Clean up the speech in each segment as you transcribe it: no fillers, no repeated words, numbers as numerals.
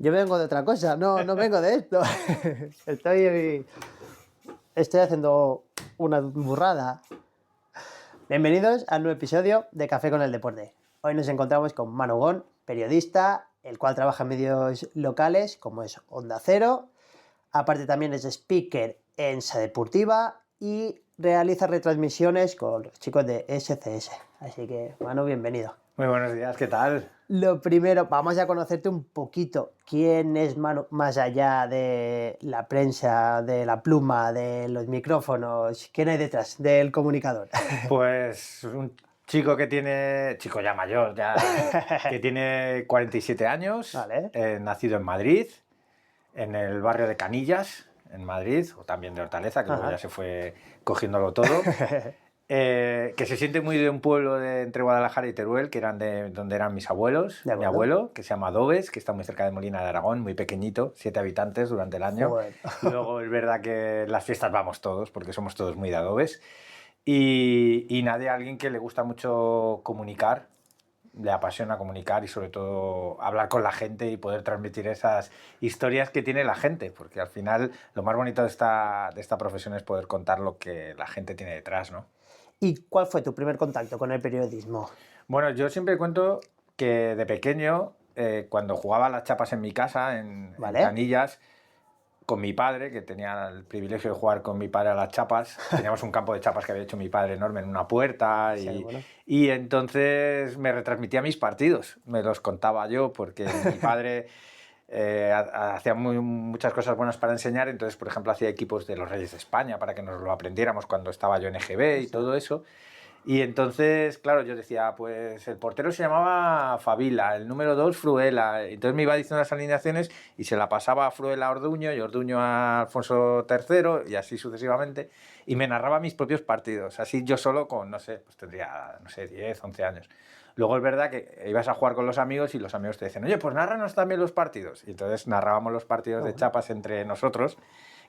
Yo vengo de otra cosa, no vengo de esto. Estoy haciendo una burrada. Bienvenidos al nuevo episodio de Café con el Deporte. Hoy nos encontramos con Manu Gon, periodista, el cual trabaja en medios locales como es Onda Cero. Aparte también es speaker en Sa Deportiva y realiza retransmisiones con los chicos de SCS. Así que, Manu, bienvenido. Muy buenos días, ¿qué tal? Lo primero, vamos a conocerte un poquito. ¿Quién es Manu más allá de la prensa, de la pluma, de los micrófonos? ¿Quién hay detrás del comunicador? Pues un chico chico ya mayor, que tiene 47 años, Vale. nacido en Madrid, en el barrio de Canillas, en Madrid, o también de Hortaleza, que luego ya se fue cogiéndolo todo. Que se siente muy de un pueblo entre Guadalajara y Teruel, que eran de donde eran mis abuelos. Mi abuelo, que se llama Dobes, que está muy cerca de Molina de Aragón, muy pequeñito, 7 habitantes durante el año. Joder. Luego es verdad que las fiestas vamos todos, porque somos todos muy de Adobes. Y nadie, alguien que le gusta mucho comunicar, le apasiona comunicar y sobre todo hablar con la gente y poder transmitir esas historias que tiene la gente, porque al final lo más bonito de esta profesión es poder contar lo que la gente tiene detrás, ¿no? ¿Y cuál fue tu primer contacto con el periodismo? Bueno, yo siempre cuento que de pequeño, cuando jugaba a las chapas en mi casa, en Canillas, con mi padre, que tenía el privilegio de jugar con mi padre a las chapas, teníamos un campo de chapas que había hecho mi padre enorme en una puerta, y entonces me retransmitía mis partidos, me los contaba yo, porque mi padre hacía muchas cosas buenas para enseñar. Entonces, por ejemplo, hacía equipos de los Reyes de España para que nos lo aprendiéramos cuando estaba yo en EGB y todo eso. Y entonces, claro, yo decía, pues el portero se llamaba Favila, el número 2 Fruela. Entonces me iba diciendo las alineaciones y se la pasaba a Fruela a Orduño y Orduño a Alfonso III y así sucesivamente. Y me narraba mis propios partidos, así yo solo con, no sé, pues tendría, 10, 11 años. Luego es verdad que ibas a jugar con los amigos y los amigos te decían, oye, pues nárranos también los partidos. Y entonces narrábamos los partidos de chapas entre nosotros,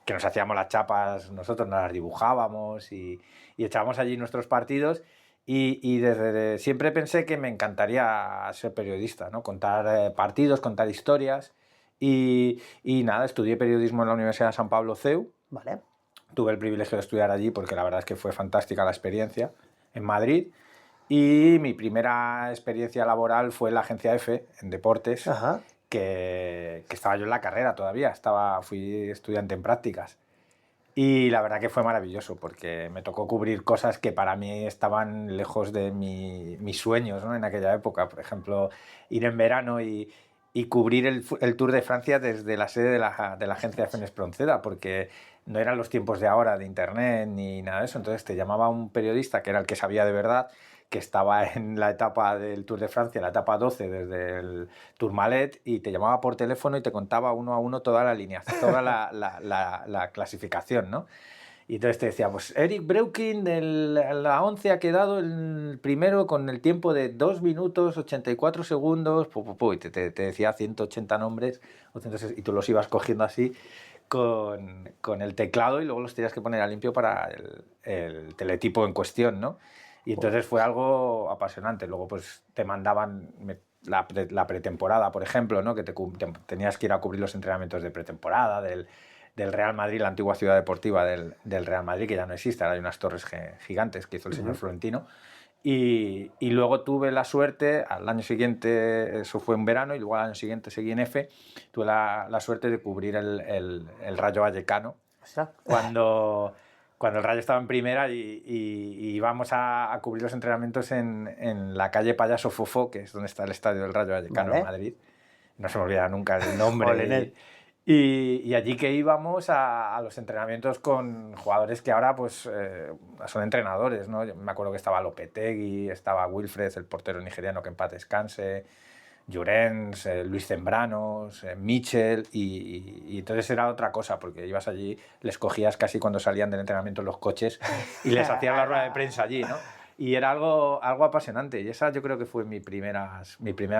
que nos hacíamos las chapas, nosotros nos las dibujábamos y echábamos allí nuestros partidos. Y desde siempre pensé que me encantaría ser periodista, ¿no? Contar partidos, contar historias. Y nada, estudié periodismo en la Universidad de San Pablo CEU. Vale. Tuve el privilegio de estudiar allí porque la verdad es que fue fantástica la experiencia en Madrid. Y mi primera experiencia laboral fue en la agencia EFE, en deportes, que estaba yo en la carrera todavía, fui estudiante en prácticas. Y la verdad que fue maravilloso porque me tocó cubrir cosas que para mí estaban lejos de mis sueños, ¿no? En aquella época. Por ejemplo, ir en verano y cubrir el Tour de Francia desde la sede de la agencia FEN Espronceda, porque no eran los tiempos de ahora de internet ni nada de eso. Entonces te llamaba un periodista que era el que sabía de verdad, que estaba en la etapa del Tour de Francia, la etapa 12 desde el Tourmalet, y te llamaba por teléfono y te contaba uno a uno toda la alineación, toda la clasificación, ¿no? Y entonces te decía, pues Eric Breukin de la 11 ha quedado el primero con el tiempo de 2 minutos 84 segundos, y te decía 180 nombres, y tú los ibas cogiendo así con el teclado y luego los tenías que poner a limpio para el teletipo en cuestión, ¿no? Y entonces fue algo apasionante. Luego pues te mandaban la pretemporada, por ejemplo, ¿no? Que tenías que ir a cubrir los entrenamientos de pretemporada del Real Madrid, la antigua ciudad deportiva del Real Madrid, que ya no existe, ahora hay unas torres gigantes que hizo el señor Florentino. Y luego tuve la suerte, al año siguiente, eso fue en verano, y luego al año siguiente seguí en EFE, tuve la suerte de cubrir el Rayo Vallecano, cuando el Rayo estaba en primera, y íbamos a cubrir los entrenamientos en la calle Payaso Fofó, que es donde está el estadio del Rayo Vallecano en Madrid. No se me olvida nunca el nombre. Y allí que íbamos a los entrenamientos con jugadores que ahora pues son entrenadores, ¿no? Yo me acuerdo que estaba Lopetegui, estaba Wilfred, el portero nigeriano, que en paz descanse, Llorens, Luis Zembranos, Michel, y entonces era otra cosa, porque ibas allí, les cogías casi cuando salían del entrenamiento en los coches y les hacías la rueda de prensa allí, ¿no? Y era algo apasionante, y esa yo creo que fue mis primeras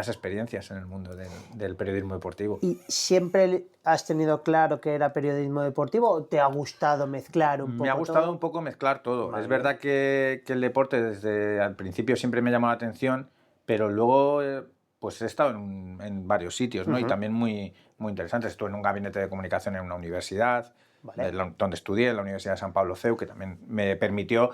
experiencias en el mundo del periodismo deportivo. ¿Y siempre has tenido claro que era periodismo deportivo o te ha gustado mezclar un poco? Me ha gustado un poco mezclar todo. Vale. Es verdad que el deporte desde al principio siempre me llamó la atención, pero luego pues he estado en varios sitios, ¿no? Y también muy, muy interesantes. Estuve en un gabinete de comunicación en una universidad, donde estudié, en la Universidad de San Pablo CEU, que también me permitió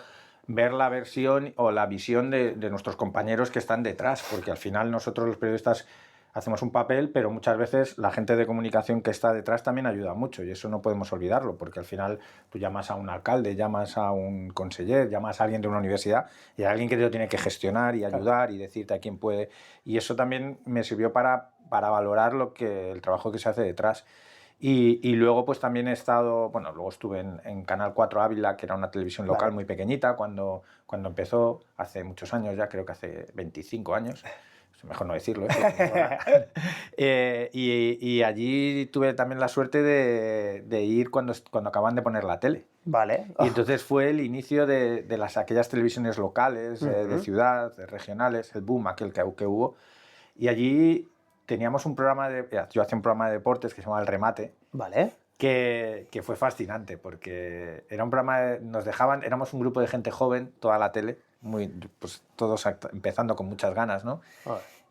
ver la versión o la visión de nuestros compañeros que están detrás, porque al final nosotros los periodistas hacemos un papel, pero muchas veces la gente de comunicación que está detrás también ayuda mucho, y eso no podemos olvidarlo, porque al final tú llamas a un alcalde, llamas a un conseller, llamas a alguien de una universidad, y hay alguien que te lo tiene que gestionar y ayudar y decirte a quién puede, y eso también me sirvió para valorar el trabajo que se hace detrás. Y luego pues también he estado, bueno, luego estuve en Canal 4 Ávila, que era una televisión local muy pequeñita, cuando empezó, hace muchos años ya, creo que hace 25 años, mejor no decirlo. Y allí tuve también la suerte de ir cuando acaban de poner la tele. Y entonces fue el inicio de aquellas televisiones locales, de ciudad, de regionales, el boom aquel que hubo. Y allí teníamos un programa yo hacía un programa de deportes que se llamaba El Remate. Que fue fascinante, porque era un programa, nos dejaban, éramos un grupo de gente joven, toda la tele, pues todos empezando con muchas ganas, ¿no?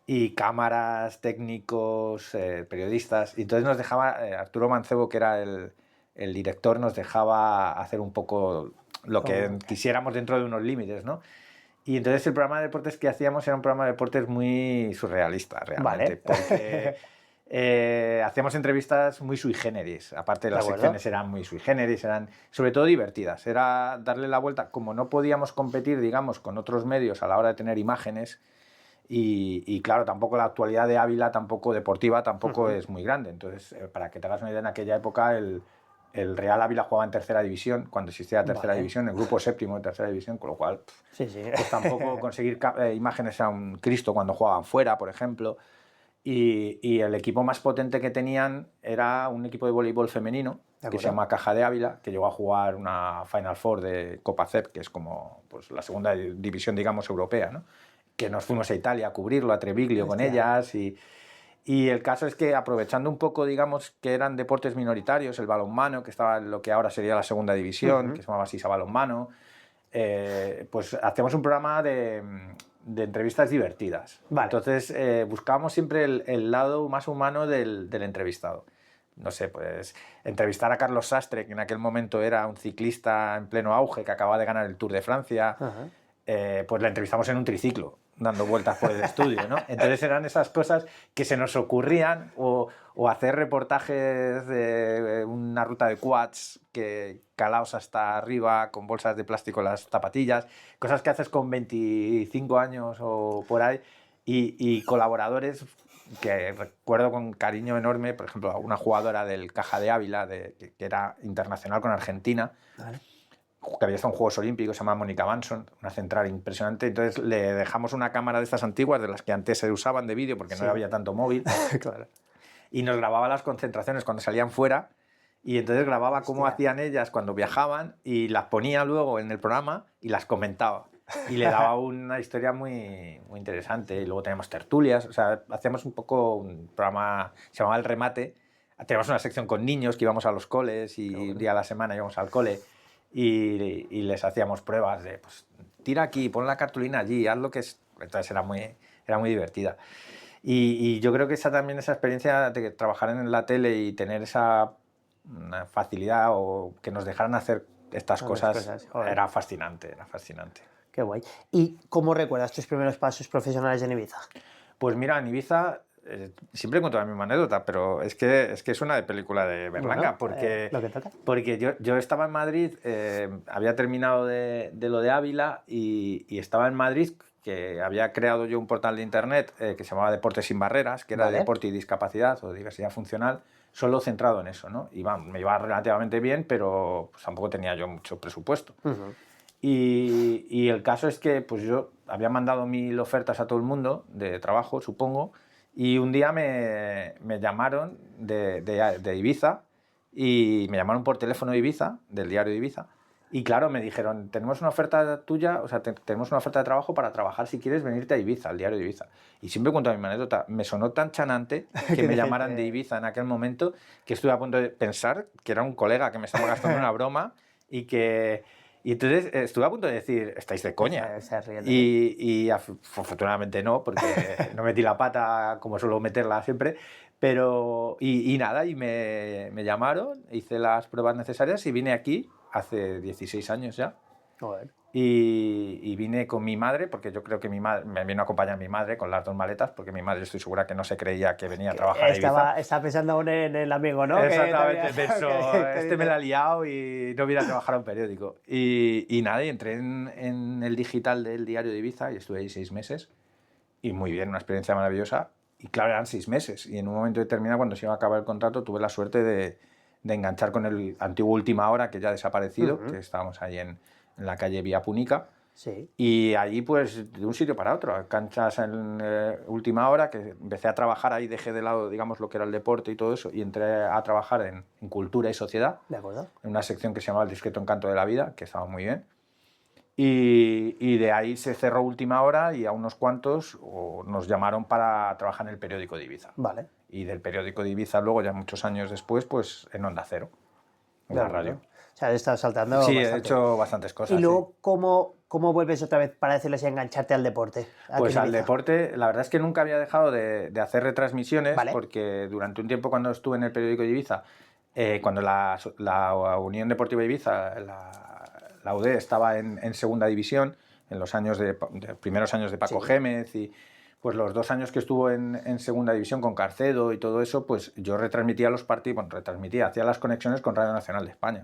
Y cámaras, técnicos, periodistas, y entonces nos dejaba, Arturo Mancebo, que era el director, nos dejaba hacer un poco lo que quisiéramos dentro de unos límites, ¿no? Y entonces el programa de deportes que hacíamos era un programa de deportes muy surrealista, realmente, porque hacíamos entrevistas muy sui generis, aparte las secciones eran muy sui generis, eran sobre todo divertidas, era darle la vuelta, como no podíamos competir, digamos, con otros medios a la hora de tener imágenes, y claro, tampoco la actualidad de Ávila, tampoco deportiva, tampoco es muy grande, entonces para que te hagas una idea, en aquella época el Real Ávila jugaba en tercera división, cuando existía la tercera división, el grupo séptimo de tercera división, con lo cual pues tampoco conseguir imágenes a un Cristo cuando jugaban fuera, por ejemplo. Y el equipo más potente que tenían era un equipo de voleibol femenino que se llama Caja de Ávila, que llegó a jugar una Final Four de Copa CEP, que es como pues, la segunda división, digamos, europea, ¿no? Que nos fuimos a Italia a cubrirlo, a Treviglio con ellas, y el caso es que, aprovechando un poco, digamos, que eran deportes minoritarios, el balonmano, que estaba en lo que ahora sería la segunda división, que se llamaba Sisa Balonmano, pues hacíamos un programa de entrevistas divertidas. Entonces buscábamos siempre el lado más humano del entrevistado. No sé, pues entrevistar a Carlos Sastre, que en aquel momento era un ciclista en pleno auge, que acababa de ganar el Tour de Francia, pues la entrevistamos en un triciclo, dando vueltas por el estudio, ¿no? Entonces eran esas cosas que se nos ocurrían, o hacer reportajes de una ruta de quads que calaos hasta arriba con bolsas de plástico en las zapatillas, cosas que haces con 25 años o por ahí, y colaboradores que recuerdo con cariño enorme, por ejemplo, a una jugadora del Caja de Ávila, que era internacional con Argentina, que había estado en Juegos Olímpicos, se llama Mónica Manson, una central impresionante. Entonces le dejamos una cámara de estas antiguas, de las que antes se usaban de vídeo porque no había tanto móvil, y nos grababa las concentraciones cuando salían fuera, y entonces grababa cómo hacían ellas cuando viajaban, y las ponía luego en el programa y las comentaba, y le daba una historia muy, muy interesante. Y luego teníamos tertulias, o sea, hacíamos un poco un programa, se llamaba El Remate. Teníamos una sección con niños que íbamos a los coles, y un día a la semana íbamos al cole, y les hacíamos pruebas de, pues, tira aquí, pon la cartulina allí, haz lo que es. Entonces era muy divertida. Y yo creo que también esa experiencia de trabajar en la tele y tener esa facilidad, o que nos dejaran hacer estas cosas era fascinante, Qué guay. ¿Y cómo recuerdas tus primeros pasos profesionales en Ibiza? Pues mira, en Ibiza siempre cuento la misma anécdota, pero es que es una de película de Berlanga, porque yo estaba en Madrid, había terminado de lo de Ávila, y estaba en Madrid, que había creado yo un portal de internet que se llamaba Deportes sin Barreras, que era de deporte y discapacidad o diversidad funcional, solo centrado en eso, ¿no? Me iba relativamente bien, pero pues, tampoco tenía yo mucho presupuesto. Y el caso es que pues yo había mandado 1000 ofertas a todo el mundo de trabajo, supongo, y un día me llamaron de Ibiza, y me llamaron por teléfono de Ibiza, del diario de Ibiza, y claro, me dijeron, tenemos una oferta tuya, o sea, tenemos una oferta de trabajo para trabajar si quieres venirte a Ibiza, al diario de Ibiza. Y siempre cuento mi anécdota, me sonó tan chanante que me llamaran de Ibiza en aquel momento, que estuve a punto de pensar que era un colega que me estaba gastando una broma, y que Y entonces estuve a punto de decir, estáis de coña. Y afortunadamente no, porque no metí la pata como suelo meterla siempre. Pero, y nada, y me llamaron, hice las pruebas necesarias y vine aquí hace 16 años ya. Joder. Y vine con mi madre, porque yo creo que mi madre me vino a acompañar mi madre con las 2 maletas, porque mi madre estoy segura que no se creía que venía a trabajar a Ibiza. Estaba pensando aún en el amigo, ¿no? Exactamente, pensó, me la ha liado y no viene a trabajar a un periódico. Y nada, y entré en el digital del diario de Ibiza y estuve ahí 6 meses. Y muy bien, una experiencia maravillosa. Y claro, eran 6 meses. Y en un momento determinado, cuando se iba a acabar el contrato, tuve la suerte de enganchar con el antiguo Última Hora, que ya ha desaparecido, que estábamos ahí en la calle Vía Púnica. Sí. Y allí, pues, de un sitio para otro, canchas en Última Hora, que empecé a trabajar ahí, dejé de lado, digamos, lo que era el deporte y todo eso, y entré a trabajar en cultura y sociedad. De acuerdo. En una sección que se llamaba El discreto encanto de la vida, que estaba muy bien. Y de ahí se cerró Última Hora y a unos cuantos nos llamaron para trabajar en el periódico de Ibiza. Vale. Y del periódico de Ibiza luego, ya muchos años después, pues en Onda Cero, en la radio. O sea, has estado saltando Sí, bastante. he hecho bastantes cosas. ¿Y luego cómo vuelves otra vez, para decirles, a engancharte al deporte? Pues al deporte, la verdad es que nunca había dejado de hacer retransmisiones, porque durante un tiempo cuando estuve en el periódico de Ibiza, cuando la Unión Deportiva de Ibiza, la UD, estaba en segunda división, en los años primeros años de Paco Gémez, y pues los 2 años que estuvo en segunda división con Carcedo y todo eso, pues yo retransmitía los partidos, hacía las conexiones con Radio Nacional de España,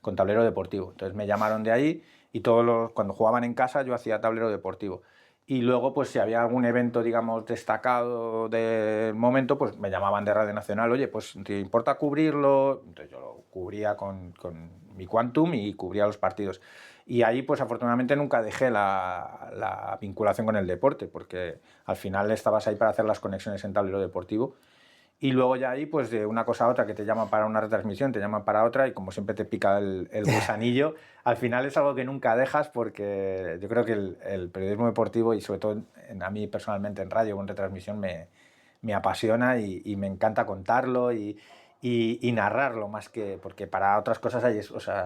con Tablero Deportivo. Entonces me llamaron de ahí y cuando jugaban en casa yo hacía Tablero Deportivo. Y luego, pues si había algún evento, digamos, destacado del momento, pues me llamaban de Radio Nacional, oye, pues ¿te importa cubrirlo? Entonces yo lo cubría con mi Quantum y cubría los partidos. Y ahí, pues afortunadamente nunca dejé la vinculación con el deporte, porque al final estabas ahí para hacer las conexiones en Tablero Deportivo. Y luego ya ahí, pues de una cosa a otra, que te llaman para una retransmisión, te llaman para otra, y como siempre te pica el gusanillo, al final es algo que nunca dejas, porque yo creo que el periodismo deportivo, y sobre todo a mí personalmente en radio o en retransmisión, me apasiona y me encanta contarlo y narrarlo, más que, porque para otras cosas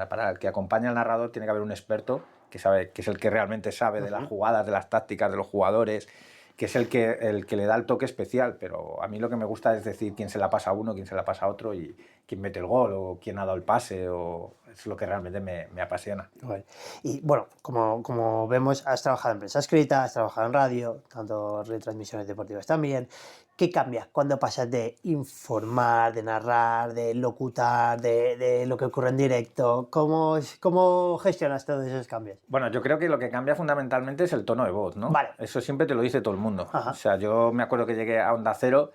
para el que acompaña al narrador tiene que haber un experto que es el que realmente sabe de las jugadas, de las tácticas, de los jugadores, que es el que le da el toque especial. Pero a mí lo que me gusta es decir quién se la pasa a uno, quién se la pasa a otro, y quién mete el gol o quién ha dado el pase, es lo que realmente me apasiona. Bueno. Y bueno, como vemos, has trabajado en prensa escrita, has trabajado en radio, tanto retransmisiones deportivas también. ¿Qué cambia cuando pasas de informar, de narrar, de locutar, de lo que ocurre en directo? ¿Cómo gestionas todos esos cambios? Bueno, yo creo que lo que cambia fundamentalmente es el tono de voz, ¿no? Vale. Eso siempre te lo dice todo el mundo. Ajá. O sea, yo me acuerdo que llegué a Onda Cero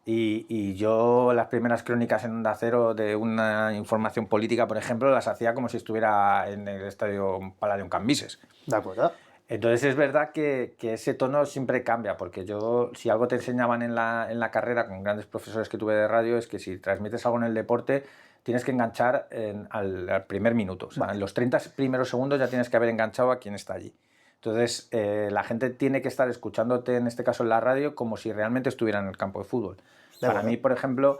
y yo las primeras crónicas en Onda Cero de una información política, por ejemplo, las hacía como si estuviera en el estadio Palladium Cambises. De acuerdo. Entonces es verdad que ese tono siempre cambia, porque si algo te enseñaban en la carrera con grandes profesores que tuve de radio, es que si transmites algo en el deporte tienes que enganchar al primer minuto. O sea, en los 30 primeros segundos ya tienes que haber enganchado a quien está allí. Entonces la gente tiene que estar escuchándote, en este caso en la radio, como si realmente estuviera en el campo de fútbol. Para mí, por ejemplo,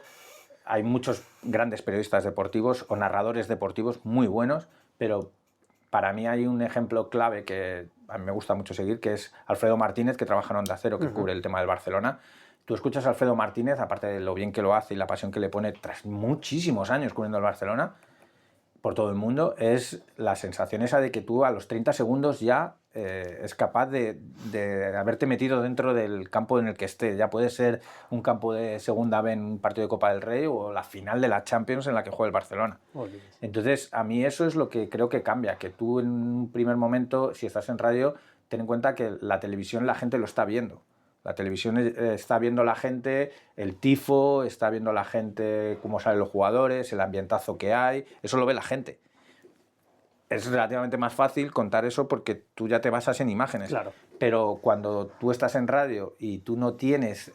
hay muchos grandes periodistas deportivos o narradores deportivos muy buenos, pero para mí hay un ejemplo clave que a mí me gusta mucho seguir, que es Alfredo Martínez, que trabaja en Onda Cero, que cubre el tema del Barcelona. Tú escuchas a Alfredo Martínez, aparte de lo bien que lo hace y la pasión que le pone tras muchísimos años cubriendo el Barcelona por todo el mundo, es la sensación esa de que tú a los 30 segundos ya es capaz de haberte metido dentro del campo en el que esté. Ya puede ser un campo de segunda B en un partido de Copa del Rey o la final de la Champions en la que juega el Barcelona. Entonces, a mí eso es lo que creo que cambia, que tú en un primer momento, si estás en radio, ten en cuenta que la televisión la gente lo está viendo. La televisión está viendo la gente, el tifo, está viendo la gente cómo salen los jugadores, el ambientazo que hay, eso lo ve la gente. Es relativamente más fácil contar eso porque tú ya te basas en imágenes. Claro. Pero cuando tú estás en radio y tú no tienes,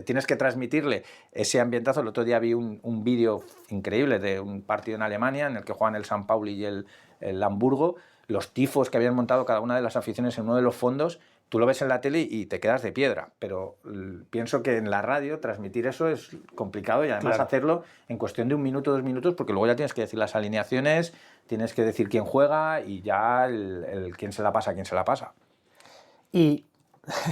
tienes que transmitirle ese ambientazo. El otro día vi un vídeo increíble de un partido en Alemania en el que juegan el San Pauli y el Hamburgo, los tifos que habían montado cada una de las aficiones en uno de los fondos, tú lo ves en la tele y te quedas de piedra, pero pienso que en la radio transmitir eso es complicado y además hacerlo en cuestión de 1 minuto, 2 minutos, porque luego ya tienes que decir las alineaciones, tienes que decir quién juega y ya el quién se la pasa, quién se la pasa. Y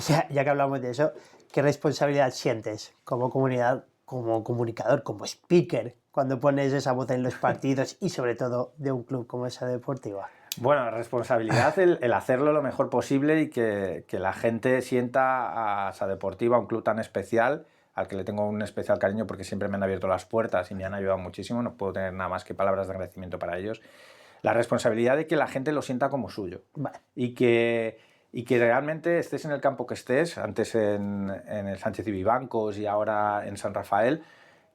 ya que hablamos de eso, ¿qué responsabilidad sientes como comunidad, como comunicador, como speaker, cuando pones esa voz en los partidos y sobre todo de un club como esa deportiva? Bueno, responsabilidad el hacerlo lo mejor posible y que la gente sienta a Sa Deportiva, un club tan especial, al que le tengo un especial cariño porque siempre me han abierto las puertas y me han ayudado muchísimo, no puedo tener nada más que palabras de agradecimiento para ellos. La responsabilidad de que la gente lo sienta como suyo. Vale. Y que realmente estés en el campo que estés, antes en el Sánchez y Vivancos y ahora en San Rafael,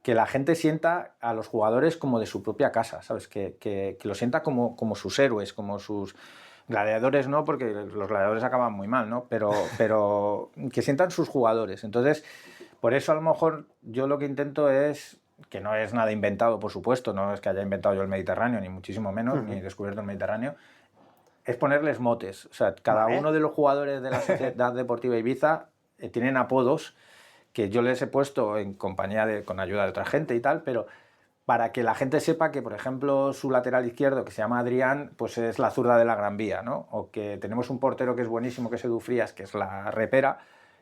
que la gente sienta a los jugadores como de su propia casa, ¿sabes? Que lo sienta como sus héroes, como sus gladiadores, no, porque los gladiadores acaban muy mal, ¿no? Pero que sientan sus jugadores. Entonces, por eso a lo mejor yo lo que intento es, que no es nada inventado, por supuesto, no es que haya inventado yo el Mediterráneo, ni muchísimo menos, ni descubierto el Mediterráneo, es ponerles motes. O sea, cada uno de los jugadores de la Sociedad Deportiva Ibiza tienen apodos que yo les he puesto en compañía con ayuda de otra gente y tal, pero para que la gente sepa que, por ejemplo, su lateral izquierdo, que se llama Adrián, pues es la zurda de la Gran Vía, ¿no? O que tenemos un portero que es buenísimo, que es Edu Frías, que es la repera,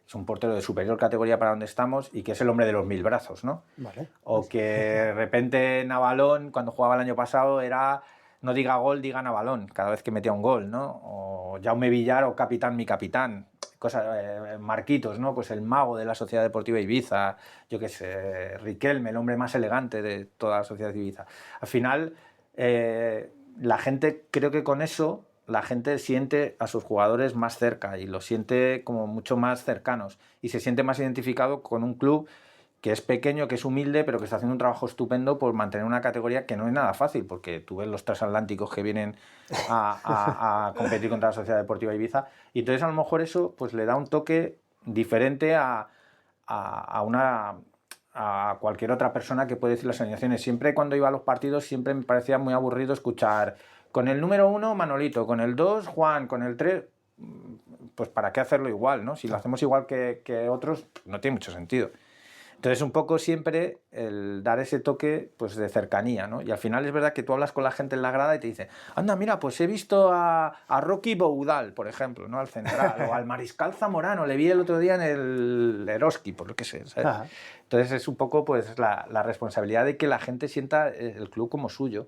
es un portero de superior categoría para donde estamos y que es el hombre de los 1000 brazos, ¿no? Vale. O que de repente Navalón, cuando jugaba el año pasado, era no diga gol, diga Navalón, cada vez que metía un gol, ¿no? O Jaume Villar o capitán, mi capitán. Cosas, Marquitos, ¿no? Pues el mago de la Sociedad Deportiva Ibiza, yo qué sé, Riquelme, el hombre más elegante de toda la Sociedad Ibiza. Al final, la gente, creo que con eso, la gente siente a sus jugadores más cerca y los siente como mucho más cercanos y se siente más identificado con un club que es pequeño, que es humilde, pero que está haciendo un trabajo estupendo por mantener una categoría que no es nada fácil, porque tú ves los transatlánticos que vienen a competir contra la Sociedad Deportiva Ibiza, y entonces a lo mejor eso pues le da un toque diferente a cualquier otra persona que puede decir las alineaciones. Siempre cuando iba a los partidos siempre me parecía muy aburrido escuchar con el número 1 Manolito, con el 2 Juan, con el 3... Pues ¿para qué hacerlo igual, no? Si lo hacemos igual que otros, no tiene mucho sentido. Entonces, un poco siempre el dar ese toque pues, de cercanía, ¿no? Y al final es verdad que tú hablas con la gente en la grada y te dicen, anda, mira, pues he visto a Rocky Boudal, por ejemplo, ¿no? Al central, o al Mariscal Zamorano, le vi el otro día en el Eroski, por lo que sé, ¿sabes? Entonces es un poco pues, la responsabilidad de que la gente sienta el club como suyo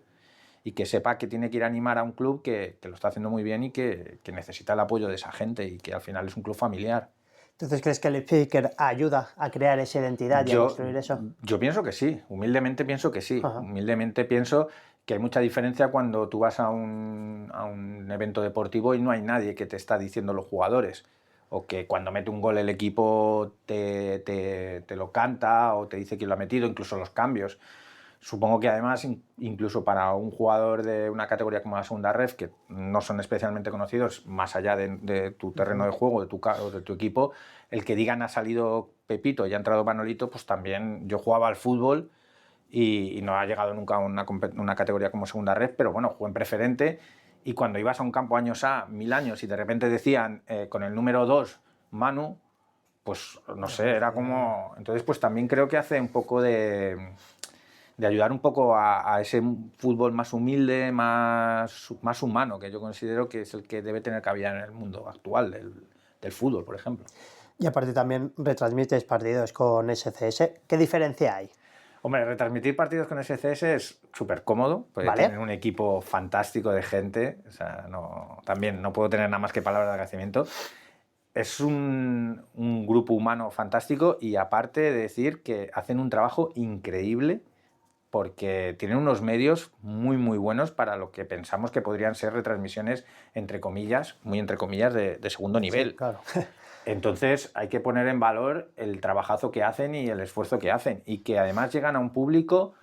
y que sepa que tiene que ir a animar a un club que lo está haciendo muy bien y que necesita el apoyo de esa gente y que al final es un club familiar. Entonces, ¿crees que el speaker ayuda a crear esa identidad y a construir eso? Yo pienso que sí, humildemente pienso que sí. Humildemente pienso que hay mucha diferencia cuando tú vas a un evento deportivo y no hay nadie que te está diciendo los jugadores. O que cuando mete un gol el equipo te lo canta o te dice quién lo ha metido, incluso los cambios. Supongo que además, incluso para un jugador de una categoría como la segunda ref, que no son especialmente conocidos, más allá de tu terreno de juego, de tu equipo, el que digan ha salido Pepito y ha entrado Manolito, pues también yo jugaba al fútbol y no ha llegado nunca a una categoría como segunda ref, pero bueno, jugué en preferente y cuando ibas a un campo años A, 1000 años, y de repente decían con el número 2, Manu, pues no sé, era como... Entonces pues también creo que hace un poco de ayudar un poco a ese fútbol más humilde, más humano, que yo considero que es el que debe tener cabida en el mundo actual del fútbol, por ejemplo. Y aparte también retransmites partidos con SCS. ¿Qué diferencia hay? Hombre, retransmitir partidos con SCS es súper cómodo, porque tienen un equipo fantástico de gente, o sea, también no puedo tener nada más que palabras de agradecimiento. Es un grupo humano fantástico y aparte de decir que hacen un trabajo increíble porque tienen unos medios muy muy buenos para lo que pensamos que podrían ser retransmisiones entre comillas, muy entre comillas, de segundo nivel. Sí, claro. Entonces hay que poner en valor el trabajazo que hacen y el esfuerzo que hacen y que además llegan a un público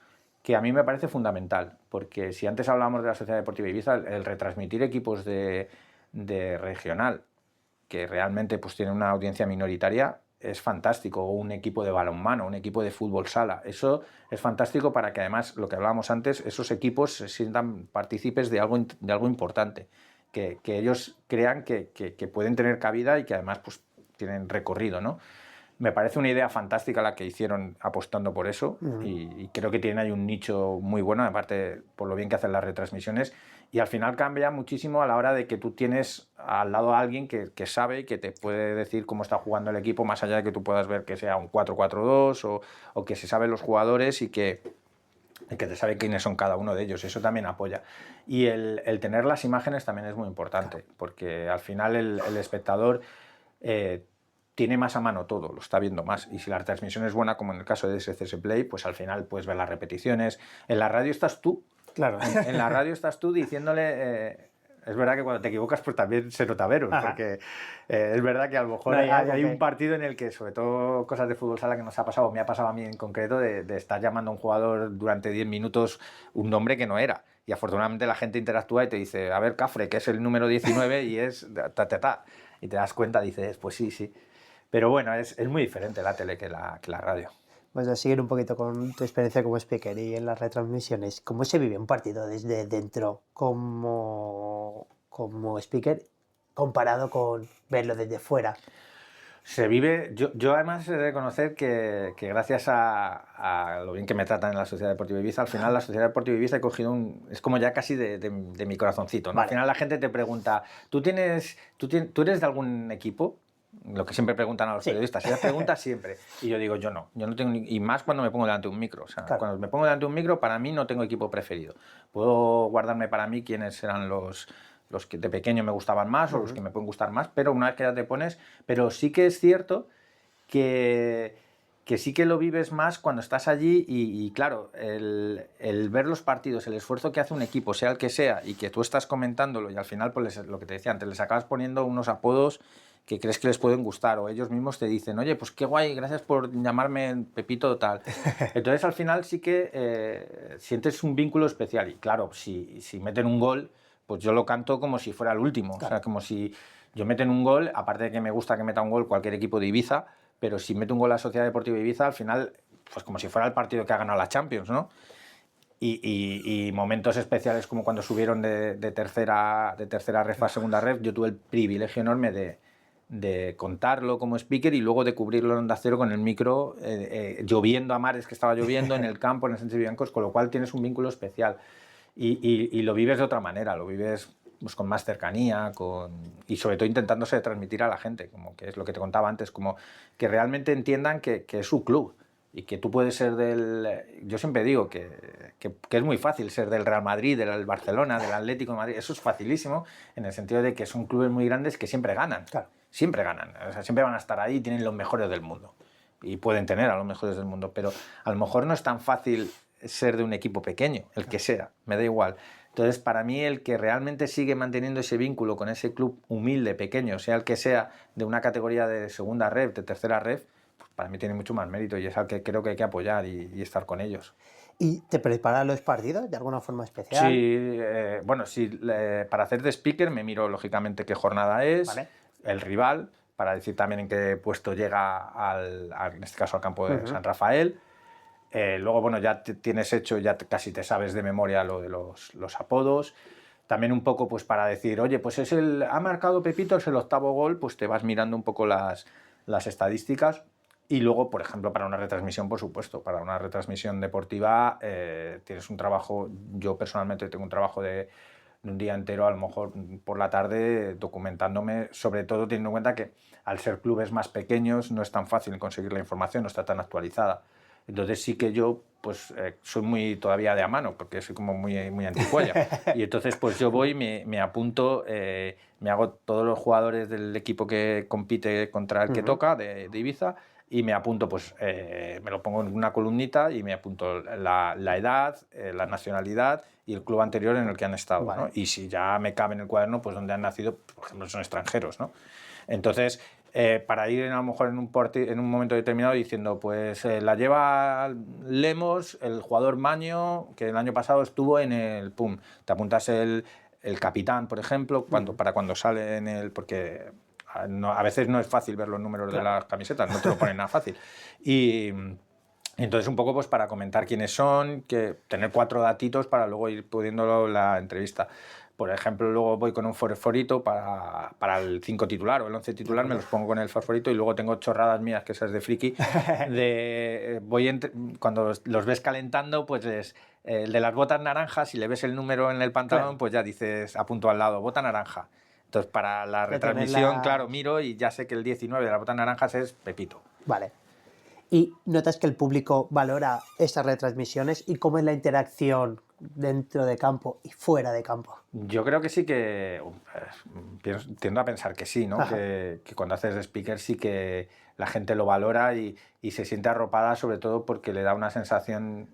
que a mí me parece fundamental, porque si antes hablábamos de la Sociedad Deportiva Ibiza, el retransmitir equipos de regional que realmente pues tienen una audiencia minoritaria es fantástico, o un equipo de balonmano, un equipo de fútbol sala, eso es fantástico para que además, lo que hablábamos antes, esos equipos se sientan partícipes de algo importante, que ellos crean que pueden tener cabida y que además pues, tienen recorrido, ¿no? Me parece una idea fantástica la que hicieron apostando por eso y creo que tienen ahí un nicho muy bueno, aparte por lo bien que hacen las retransmisiones, y al final cambia muchísimo a la hora de que tú tienes al lado a alguien que sabe y que te puede decir cómo está jugando el equipo, más allá de que tú puedas ver que sea un 4-4-2 o que se saben los jugadores y que te sabe quiénes son cada uno de ellos. Eso también apoya. Y el tener las imágenes también es muy importante, porque al final el espectador tiene más a mano todo, lo está viendo más. Y si la retransmisión es buena, como en el caso de SCS Play, pues al final puedes ver las repeticiones. En la radio estás tú. Claro. En la radio estás tú diciéndole... es verdad que cuando te equivocas, pues también se nota veros, porque es verdad que a lo mejor hay un partido en el que, sobre todo cosas de fútbol sala que nos ha pasado, me ha pasado a mí en concreto, de estar llamando a un jugador durante 10 minutos un nombre que no era. Y afortunadamente la gente interactúa y te dice, a ver, Cafre, que es el número 19 y es ta. Y te das cuenta, dices, pues sí. Pero bueno, es muy diferente la tele que la radio. Pues a seguir un poquito con tu experiencia como speaker y en las retransmisiones. ¿Cómo se vive un partido desde dentro como speaker comparado con verlo desde fuera? Se vive, yo además he de reconocer que gracias a lo bien que me tratan en la Sociedad Deportiva Ibiza, al final la Sociedad Deportiva Ibiza he cogido es como ya casi de mi corazoncito, ¿no? Vale. Al final la gente te pregunta, ¿tú eres de algún equipo? Lo que siempre preguntan a los periodistas, ellas preguntan siempre. Y yo digo, yo no tengo, y más cuando me pongo delante de un micro. O sea, claro. Cuando me pongo delante de un micro, para mí no tengo equipo preferido. Puedo guardarme para mí quiénes serán los que de pequeño me gustaban más o los que me pueden gustar más, pero una vez que ya te pones... Pero sí que es cierto que sí que lo vives más cuando estás allí y claro, el ver los partidos, el esfuerzo que hace un equipo, sea el que sea, y que tú estás comentándolo y al final, pues lo que te decía antes, les acabas poniendo unos apodos que crees que les pueden gustar o ellos mismos te dicen, oye, pues qué guay, gracias por llamarme Pepito tal. Entonces al final sí que sientes un vínculo especial y claro, si meten un gol, pues yo lo canto como si fuera el último, claro. O sea, como si yo meten un gol, aparte de que me gusta que meta un gol cualquier equipo de Ibiza, pero si mete un gol a la Sociedad Deportiva Ibiza, al final, pues como si fuera el partido que ha ganado la Champions, ¿no? Y momentos especiales como cuando subieron de tercera ref a segunda ref, yo tuve el privilegio enorme de contarlo como speaker y luego de cubrirlo en Onda Cero con el micro, lloviendo a mares, que estaba lloviendo, en el campo, en el Sánchez Villancos, con lo cual tienes un vínculo especial. Y lo vives de otra manera, lo vives pues, con más cercanía y sobre todo intentándose transmitir a la gente, como que es lo que te contaba antes, como que realmente entiendan que es su club y que tú puedes ser yo siempre digo que es muy fácil ser del Real Madrid, del Barcelona, del Atlético de Madrid, eso es facilísimo en el sentido de que son clubes muy grandes que siempre ganan, claro. Siempre ganan, o sea, siempre van a estar ahí y tienen los mejores del mundo y pueden tener a los mejores del mundo, pero a lo mejor no es tan fácil ser de un equipo pequeño, el que sea, me da igual. Entonces, para mí, el que realmente sigue manteniendo ese vínculo con ese club humilde, pequeño, sea el que sea, de una categoría de segunda ref, de tercera ref, pues para mí tiene mucho más mérito y es al que creo que hay que apoyar y estar con ellos. ¿Y te preparan los partidos de alguna forma especial? Sí, bueno, sí, para hacer de speaker me miro lógicamente qué jornada es, vale. El rival, para decir también en qué puesto llega, en este caso, al campo de San Rafael. Luego, bueno, ya tienes hecho, ya casi te sabes de memoria lo de los apodos. También un poco pues para decir, oye, pues ha marcado Pepito, es el 8º gol, pues te vas mirando un poco las estadísticas. Y luego, por ejemplo, para una retransmisión, por supuesto, para una retransmisión deportiva tienes un trabajo, yo personalmente tengo un trabajo de un día entero, a lo mejor por la tarde, documentándome, sobre todo teniendo en cuenta que al ser clubes más pequeños no es tan fácil conseguir la información, no está tan actualizada. Entonces sí que yo pues soy muy todavía de a mano, porque soy como muy, muy anticuella. Y entonces pues yo voy, me apunto, me hago todos los jugadores del equipo que compite contra el que toca, de Ibiza, y me apunto, pues me lo pongo en una columnita y me apunto la edad, la nacionalidad y el club anterior en el que han estado, vale. ¿No? Y si ya me cabe en el cuaderno, pues donde han nacido, por ejemplo, son extranjeros, ¿no? Entonces, para ir a lo mejor en un momento determinado diciendo, pues la lleva Lemos, el jugador Maño, que el año pasado estuvo en el PUM. Te apuntas el capitán, por ejemplo, para cuando sale en el... porque a veces no es fácil ver los números de las camisetas, no te lo ponen nada fácil. Y entonces un poco pues para comentar quiénes son, tener 4 datitos para luego ir pudiendo la entrevista. por ejemplo, luego voy con un fosforito para el 5 titular o el 11 titular, me los pongo con el fosforito y luego tengo chorradas mías, que esas de friki, cuando los ves calentando, pues el de las botas naranjas, si le ves el número en el pantalón, pues ya dices, apunto al lado, bota naranja. Entonces, para la retransmisión, claro, miro y ya sé que el 19 de las botas naranjas es Pepito. Vale. ¿Y notas que el público valora esas retransmisiones y cómo es la interacción dentro de campo y fuera de campo? Yo creo que sí que, tiendo a pensar que sí, ¿no? Que cuando haces de speaker sí que la gente lo valora y se siente arropada, sobre todo porque le da una sensación,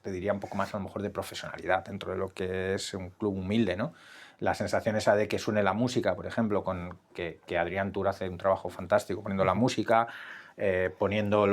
te diría un poco más a lo mejor de profesionalidad dentro de lo que es un club humilde, ¿no? La sensación esa de que suene la música, por ejemplo, que Adrián Tur hace un trabajo fantástico poniendo la música, poniendo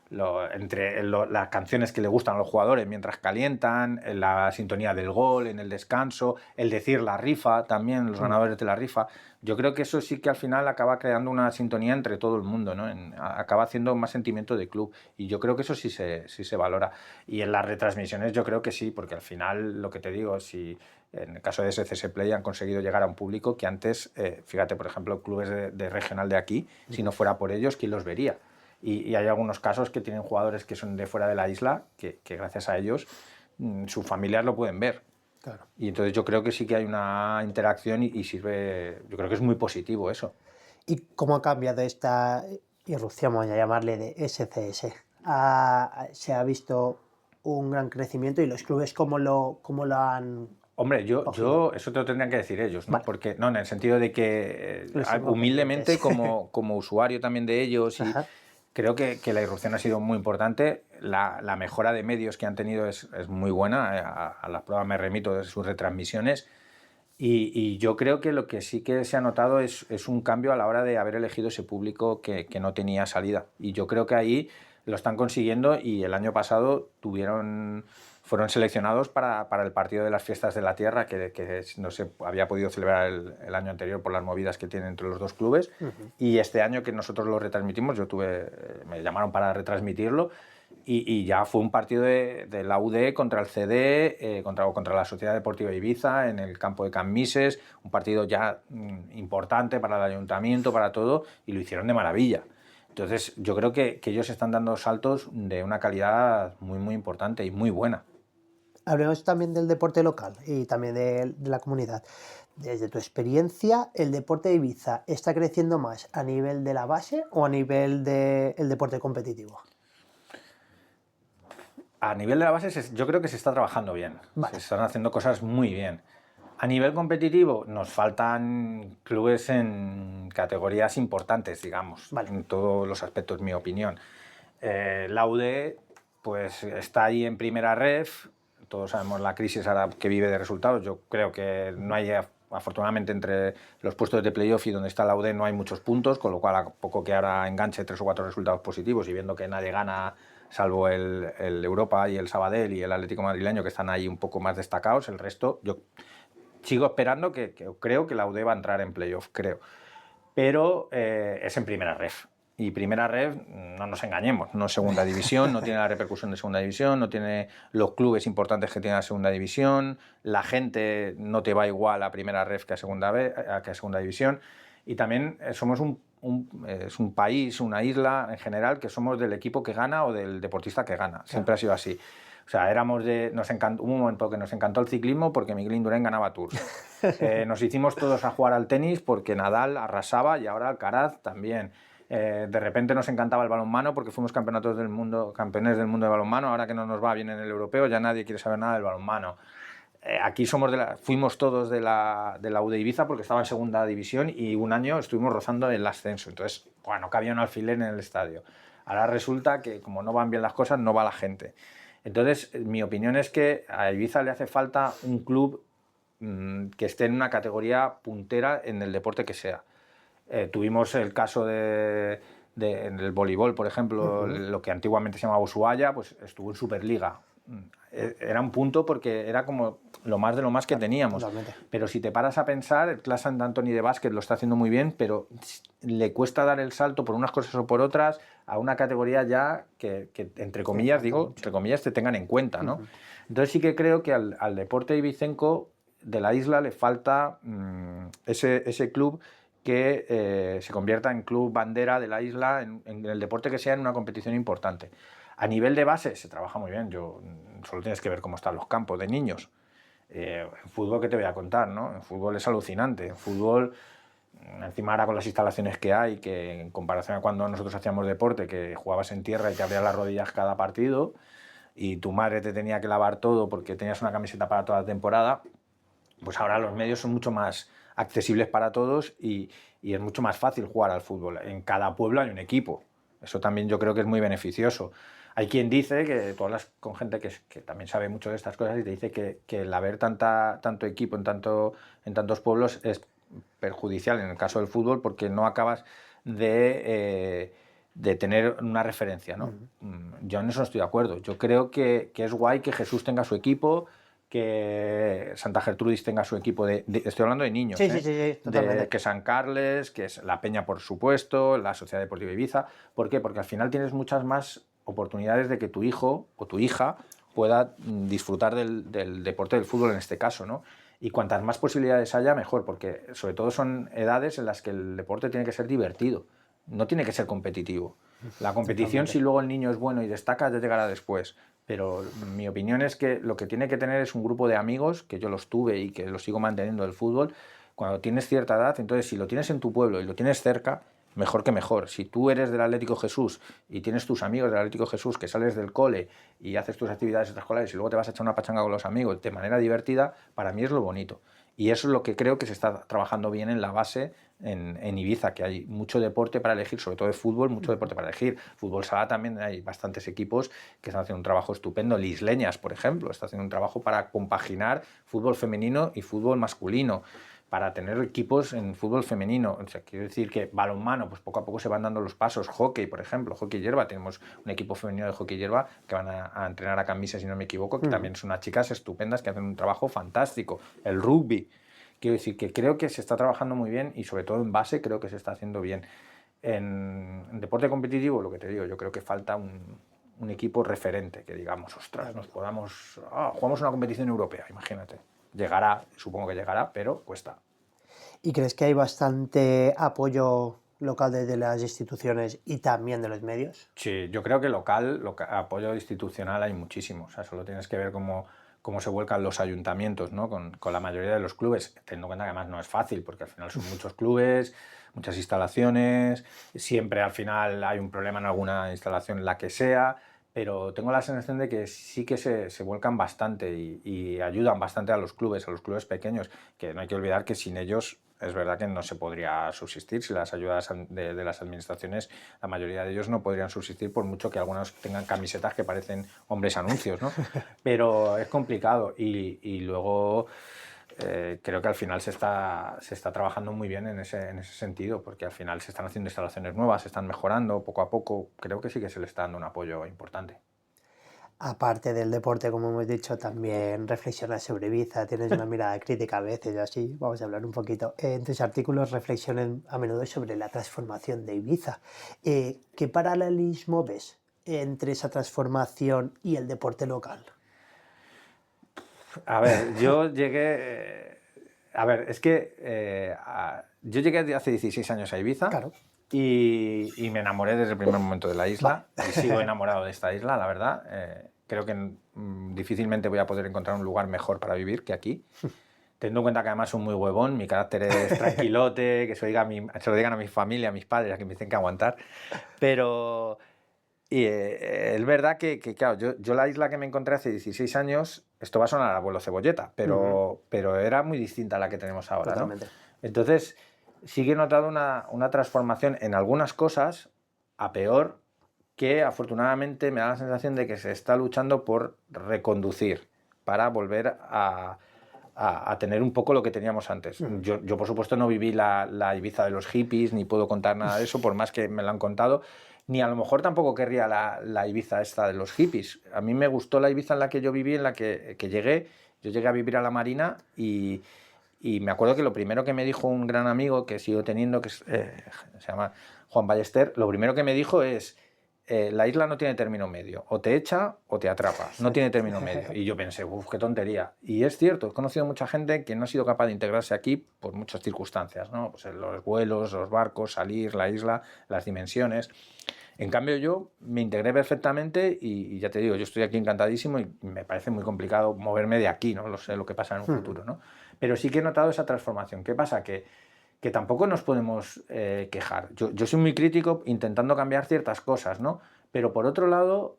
las canciones que le gustan a los jugadores mientras calientan, la sintonía del gol, en el descanso, el decir la rifa también, los ganadores de la rifa. Yo creo que eso sí que al final acaba creando una sintonía entre todo el mundo, ¿no? Acaba haciendo más sentimiento de club y yo creo que eso sí se valora. Y en las retransmisiones yo creo que sí, porque al final, lo que te digo, si en el caso de SCS Play han conseguido llegar a un público que antes, fíjate, por ejemplo, clubes de regional de aquí, si no fuera por ellos, ¿quién los vería? Y hay algunos casos que tienen jugadores que son de fuera de la isla, que gracias a ellos sus familias lo pueden ver. Claro. Y entonces yo creo que sí que hay una interacción y sirve, yo creo que es muy positivo eso. ¿Y cómo ha cambiado esta irrupción, vamos a llamarle, de SCS? ¿Se ha visto un gran crecimiento y los clubes cómo lo han...? Hombre, yo eso te lo tendrían que decir ellos, ¿no? Vale. Porque, no, en el sentido de que humildemente como usuario también de ellos, y creo que la irrupción ha sido muy importante. La mejora de medios que han tenido es muy buena. A las pruebas me remito de sus retransmisiones. Y yo creo que lo que sí que se ha notado es un cambio a la hora de haber elegido ese público que no tenía salida. Y yo creo que ahí lo están consiguiendo, y el año pasado fueron seleccionados para el partido de las Fiestas de la Tierra, que no se había podido celebrar el año anterior por las movidas que tienen entre los dos clubes. Y este año que nosotros lo retransmitimos, me llamaron para retransmitirlo, y ya fue un partido de la UD contra el CD, contra la Sociedad Deportiva Ibiza, en el campo de Can Mises, un partido ya importante para el ayuntamiento, para todo, y lo hicieron de maravilla. Entonces yo creo que ellos están dando saltos de una calidad muy, muy importante y muy buena. Hablemos también del deporte local y también de la comunidad. Desde tu experiencia, ¿el deporte de Ibiza está creciendo más a nivel de la base o a nivel del deporte competitivo? A nivel de la base yo creo que se está trabajando bien. Vale. Se están haciendo cosas muy bien. A nivel competitivo nos faltan clubes en categorías importantes, digamos, Vale. en todos los aspectos, mi opinión. La UD pues está ahí en primera ref. Todos sabemos la crisis ahora que vive de resultados. Yo creo que no hay, afortunadamente, entre los puestos de playoff y donde está la UD no hay muchos puntos, con lo cual a poco que ahora enganche 3 o 4 resultados positivos, y viendo que nadie gana salvo el Europa y el Sabadell y el Atlético Madrileño, que están ahí un poco más destacados, el resto yo sigo esperando que creo que la UD va a entrar en playoff, creo. Pero es en primera ref. Y primera ref, no nos engañemos, no es segunda división, no tiene la repercusión de segunda división, no tiene los clubes importantes que tiene la segunda división, la gente no te va igual a primera ref que a segunda división. Y también somos es un país, una isla en general, que somos del equipo que gana o del deportista que gana. Siempre ha sido así. O sea, hubo un momento que nos encantó el ciclismo porque Miguel Indurain ganaba Tours. Nos hicimos todos a jugar al tenis porque Nadal arrasaba, y ahora Alcaraz también. De repente nos encantaba el balonmano porque fuimos campeones del mundo de balonmano. Ahora que no nos va bien en el europeo, ya nadie quiere saber nada del balonmano. Aquí fuimos todos de la UD Ibiza porque estaba en segunda división, y un año estuvimos rozando el ascenso. Entonces, no cabía un alfiler en el estadio. Ahora resulta que, como no van bien las cosas, no va la gente. Entonces, mi opinión es que a Ibiza le hace falta un club que esté en una categoría puntera en el deporte que sea. Tuvimos el caso en el voleibol, por ejemplo, lo que antiguamente se llamaba Ushuaia, pues estuvo en Superliga. Era un punto porque era como lo más de lo más que teníamos. Totalmente. Pero si te paras a pensar, el Club Sant Antoni de básquet lo está haciendo muy bien, pero le cuesta dar el salto por unas cosas o por otras a una categoría ya que entre comillas, entre comillas, te tengan en cuenta, ¿no? Entonces sí que creo que al deporte ibicenco de la isla le falta ese club que se convierta en club bandera de la isla, en el deporte que sea, en una competición importante. A nivel de base se trabaja muy bien, solo tienes que ver cómo están los campos de niños. En fútbol, ¿qué te voy a contar, no? En fútbol es alucinante. En fútbol, encima ahora con las instalaciones que hay, que en comparación a cuando nosotros hacíamos deporte, que jugabas en tierra y te abrías las rodillas cada partido, y tu madre te tenía que lavar todo porque tenías una camiseta para toda la temporada, pues ahora los medios son mucho más accesibles para todos y es mucho más fácil jugar al fútbol. En cada pueblo hay un equipo. Eso también yo creo que es muy beneficioso. Hay quien dice, que tú hablas con gente que también sabe mucho de estas cosas y te dice que el haber tanto equipo en tantos pueblos es perjudicial en el caso del fútbol porque no acabas de tener una referencia, ¿no? Yo en eso no estoy de acuerdo. Yo creo que es guay que Jesús tenga su equipo, que Santa Gertrudis tenga su equipo estoy hablando de niños, sí, totalmente. que San Carles, que es la Peña, por supuesto, la Sociedad Deportiva Ibiza. ¿Por qué? Porque al final tienes muchas más oportunidades de que tu hijo o tu hija pueda disfrutar del deporte del fútbol en este caso, ¿no? Y cuantas más posibilidades haya, mejor, porque sobre todo son edades en las que el deporte tiene que ser divertido, no tiene que ser competitivo. La competición, si luego el niño es bueno y destaca, ya llegará después. Pero mi opinión es que lo que tiene que tener es un grupo de amigos, que yo los tuve y que los sigo manteniendo del fútbol, cuando tienes cierta edad. Entonces, si lo tienes en tu pueblo y lo tienes cerca, mejor que mejor. Si tú eres del Atlético Jesús y tienes tus amigos del Atlético Jesús, que sales del cole y haces tus actividades extraescolares y luego te vas a echar una pachanga con los amigos de manera divertida, para mí es lo bonito. Y eso es lo que creo que se está trabajando bien en la base en Ibiza, que hay mucho deporte para elegir, sobre todo de fútbol, mucho deporte para elegir. Fútbol sala también hay bastantes equipos que están haciendo un trabajo estupendo. Lisleñas, por ejemplo, está haciendo un trabajo para compaginar fútbol femenino y fútbol masculino, para tener equipos en fútbol femenino. O sea, quiero decir que balonmano, pues poco a poco se van dando los pasos. Hockey, por ejemplo, hockey hierba, tenemos un equipo femenino de hockey hierba que van a entrenar a Camisa, si no me equivoco, que también son unas chicas estupendas que hacen un trabajo fantástico. El rugby, quiero decir que creo que se está trabajando muy bien y sobre todo en base creo que se está haciendo bien. En deporte competitivo, lo que te digo, yo creo que falta un equipo referente, que digamos, ostras, nos podamos... jugamos una competición europea, imagínate. Llegará, supongo que llegará, pero cuesta. ¿Y crees que hay bastante apoyo local desde las instituciones y también de los medios? Sí, yo creo que apoyo institucional hay muchísimo. O sea, solo tienes que ver cómo se vuelcan los ayuntamientos, ¿no? con la mayoría de los clubes, teniendo en cuenta que además no es fácil, porque al final son muchos clubes, muchas instalaciones, siempre al final hay un problema en alguna instalación, la que sea, pero tengo la sensación de que sí que se vuelcan bastante y ayudan bastante a los clubes pequeños, que no hay que olvidar que sin ellos es verdad que no se podría subsistir. Si las ayudas de las administraciones, la mayoría de ellos no podrían subsistir, por mucho que algunos tengan camisetas que parecen hombres anuncios, ¿no? Pero es complicado y luego creo que al final se está trabajando muy bien en ese sentido, porque al final se están haciendo instalaciones nuevas, se están mejorando poco a poco. Creo que sí que se le está dando un apoyo importante. Aparte del deporte, como hemos dicho, también reflexionas sobre Ibiza, tienes una mirada crítica a veces, y así, vamos a hablar un poquito. En tus artículos reflexiones a menudo sobre la transformación de Ibiza. ¿Qué paralelismo ves entre esa transformación y el deporte local? A ver, yo llegué... a ver, es que yo llegué hace 16 años a Ibiza. Claro. Y me enamoré desde el primer momento de la isla. Y sigo enamorado de esta isla, la verdad. Creo que difícilmente voy a poder encontrar un lugar mejor para vivir que aquí. Teniendo en cuenta que además soy muy huevón, mi carácter es tranquilote, que se lo digan a mi familia, a mis padres, a que me dicen que aguantar. Pero es verdad que claro, yo la isla que me encontré hace 16 años, esto va a sonar a abuelo cebolleta, pero era muy distinta a la que tenemos ahora, ¿no? Entonces, sí que he notado una transformación en algunas cosas a peor, que afortunadamente me da la sensación de que se está luchando por reconducir, para volver a tener un poco lo que teníamos antes. Yo por supuesto, no viví la Ibiza de los hippies, ni puedo contar nada de eso, por más que me lo han contado, ni a lo mejor tampoco querría la Ibiza esta de los hippies. A mí me gustó la Ibiza en la que yo viví, en la que llegué. Yo llegué a vivir a la Marina y me acuerdo que lo primero que me dijo un gran amigo que sigo teniendo, que se llama Juan Ballester, lo primero que me dijo es: la isla no tiene término medio, o te echa o te atrapa, no tiene término medio. Y yo pensé, uff, qué tontería. Y es cierto, he conocido mucha gente que no ha sido capaz de integrarse aquí por muchas circunstancias, ¿no? Pues los vuelos, los barcos, salir, la isla, las dimensiones. En cambio yo me integré perfectamente y ya te digo, yo estoy aquí encantadísimo y me parece muy complicado moverme de aquí, no lo sé lo que pasa en un futuro, ¿no? Pero sí que he notado esa transformación. ¿Qué pasa? Que tampoco nos podemos quejar. Yo soy muy crítico intentando cambiar ciertas cosas, ¿no? Pero por otro lado,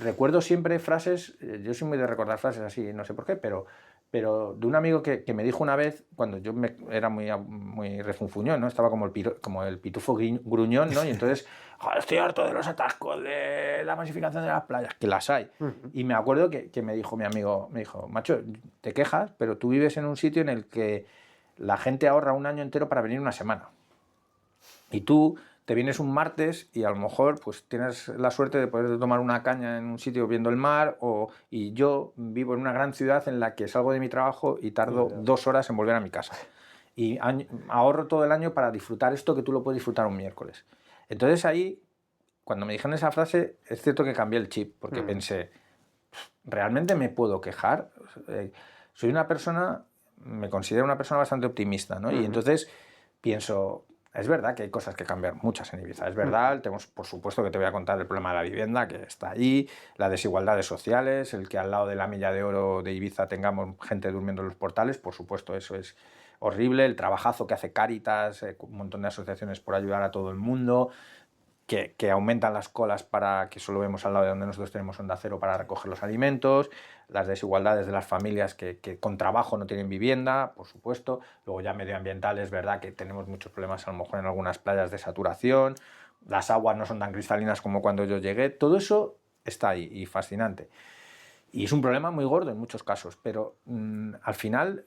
recuerdo siempre frases, yo soy muy de recordar frases así, no sé por qué, pero de un amigo que me dijo una vez, cuando yo era muy refunfuñón, ¿no? Estaba como el pitufo gruñón, ¿no? Y entonces, joder, estoy harto de los atascos, de la masificación de las playas, que las hay. Y me acuerdo que me dijo mi amigo, me dijo, macho, te quejas, pero tú vives en un sitio en el que la gente ahorra un año entero para venir una semana. Y tú te vienes un martes y a lo mejor pues tienes la suerte de poder tomar una caña en un sitio viendo el mar, y yo vivo en una gran ciudad en la que salgo de mi trabajo y tardo 2 horas en volver a mi casa. Y ahorro todo el año para disfrutar esto que tú lo puedes disfrutar un miércoles. Entonces ahí, cuando me dijeron esa frase, es cierto que cambié el chip, porque pensé, ¿realmente me puedo quejar? Soy una persona, me considero una persona bastante optimista, ¿no? Y entonces pienso, es verdad que hay cosas que cambiar, muchas en Ibiza, es verdad, tenemos, por supuesto que te voy a contar el problema de la vivienda, que está ahí, las desigualdades sociales, el que al lado de la milla de oro de Ibiza tengamos gente durmiendo en los portales, por supuesto eso es horrible, el trabajazo que hace Cáritas, un montón de asociaciones por ayudar a todo el mundo, que aumentan las colas para que solo vemos al lado de donde nosotros tenemos Onda Cero para recoger los alimentos, las desigualdades de las familias que con trabajo no tienen vivienda, por supuesto. Luego ya medioambiental, es verdad que tenemos muchos problemas a lo mejor en algunas playas de saturación, las aguas no son tan cristalinas como cuando yo llegué, todo eso está ahí y fascinante. Y es un problema muy gordo en muchos casos, pero al final,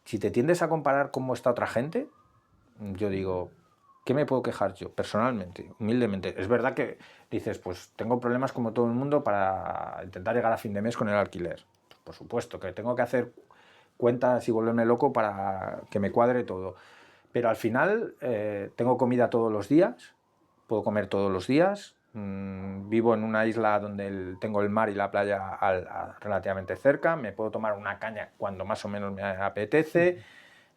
si te tiendes a comparar cómo está otra gente, yo digo, ¿qué me puedo quejar yo personalmente, humildemente? Es verdad que dices, pues tengo problemas como todo el mundo para intentar llegar a fin de mes con el alquiler. Por supuesto que tengo que hacer cuentas y volverme loco para que me cuadre todo. Pero al final tengo comida todos los días, puedo comer todos los días, vivo en una isla donde tengo el mar y la playa relativamente cerca, me puedo tomar una caña cuando más o menos me apetece.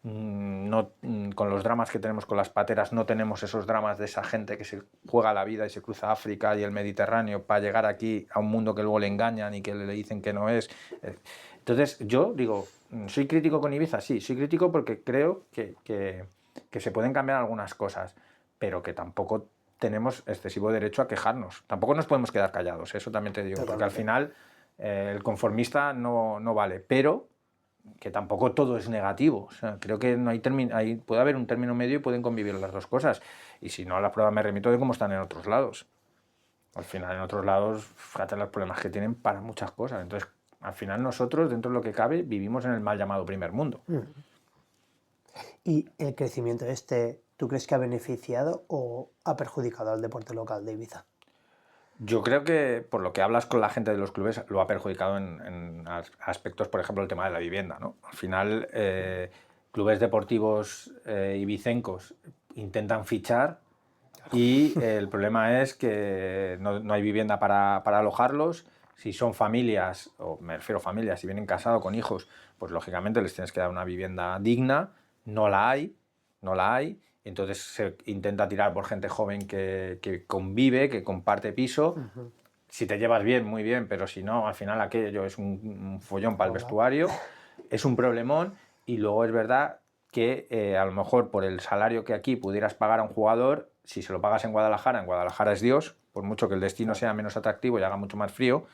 No, con los dramas que tenemos con las pateras no tenemos esos dramas de esa gente que se juega la vida y se cruza África y el Mediterráneo para llegar aquí a un mundo que luego le engañan y que le dicen que no es. Entonces yo digo, ¿soy crítico con Ibiza? Sí, soy crítico porque creo que se pueden cambiar algunas cosas, pero que tampoco tenemos excesivo derecho a quejarnos. Tampoco nos podemos quedar callados, eso también te digo. Totalmente. Porque al final el conformista no vale, pero que tampoco todo es negativo. O sea, creo que no puede haber un término medio y pueden convivir las dos cosas. Y si no, a la prueba me remito de cómo están en otros lados. Al final, en otros lados, fíjate los problemas que tienen para muchas cosas. Entonces, al final nosotros, dentro de lo que cabe, vivimos en el mal llamado primer mundo. ¿Y el crecimiento tú crees que ha beneficiado o ha perjudicado al deporte local de Ibiza? Yo creo que, por lo que hablas con la gente de los clubes, lo ha perjudicado en aspectos, por ejemplo, el tema de la vivienda, ¿no? Al final, clubes deportivos ibicencos intentan fichar y el problema es que no hay vivienda para alojarlos. Si son familias, o me refiero a familias, si vienen casados con hijos, pues lógicamente les tienes que dar una vivienda digna. No la hay. Entonces se intenta tirar por gente joven que convive, que comparte piso. Si te llevas bien, muy bien, pero si no, al final aquello es un follón para el vestuario, es un problemón. Y luego es verdad que a lo mejor por el salario que aquí pudieras pagar a un jugador, si se lo pagas en Guadalajara es Dios, por mucho que el destino sea menos atractivo y haga mucho más frío,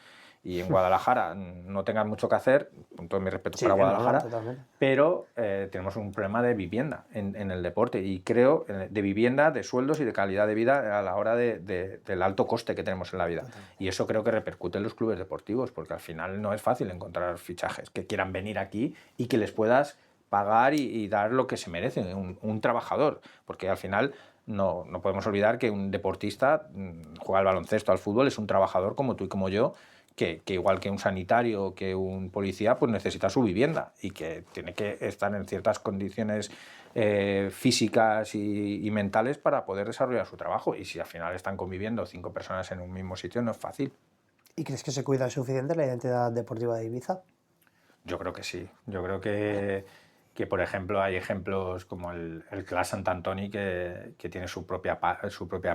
y en Guadalajara no tengas mucho que hacer, con todo mi respeto para Guadalajara, pero tenemos un problema de vivienda en el deporte, y creo de vivienda, de sueldos y de calidad de vida a la hora del alto coste que tenemos en la vida. Y eso creo que repercute en los clubes deportivos, porque al final no es fácil encontrar fichajes que quieran venir aquí y que les puedas pagar y dar lo que se merece un trabajador, porque al final no podemos olvidar que un deportista juega al baloncesto, al fútbol, es un trabajador como tú y como yo, que igual que un sanitario o que un policía, pues necesita su vivienda y que tiene que estar en ciertas condiciones físicas y mentales para poder desarrollar su trabajo. Y si al final están conviviendo 5 personas en un mismo sitio, no es fácil. ¿Y crees que se cuida suficiente la identidad deportiva de Ibiza? Yo creo que sí. Yo creo que por ejemplo, hay ejemplos como el Clas Sant Antoni que tiene su propia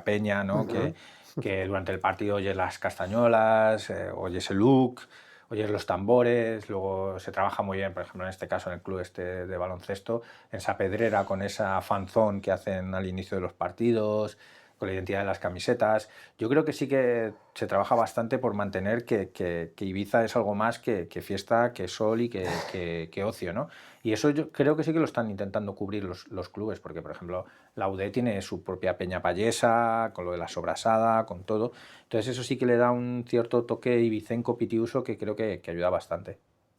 peña, ¿no? Que durante el partido oyes las castañolas, oyes el look, oyes los tambores, luego se trabaja muy bien, por ejemplo, en este caso en el club este de baloncesto, en esa pedrera con esa fanzón que hacen al inicio de los partidos, con la identidad de las camisetas. Yo creo que sí que se trabaja bastante por mantener que Ibiza es algo más que fiesta, que sol y que ocio, ¿no? Y eso yo creo que sí que lo están intentando cubrir los clubes, porque por ejemplo la UD tiene su propia peña payesa, con lo de la sobrasada, con todo. Entonces eso sí que le da un cierto toque ibicenco pitiuso que creo que ayuda bastante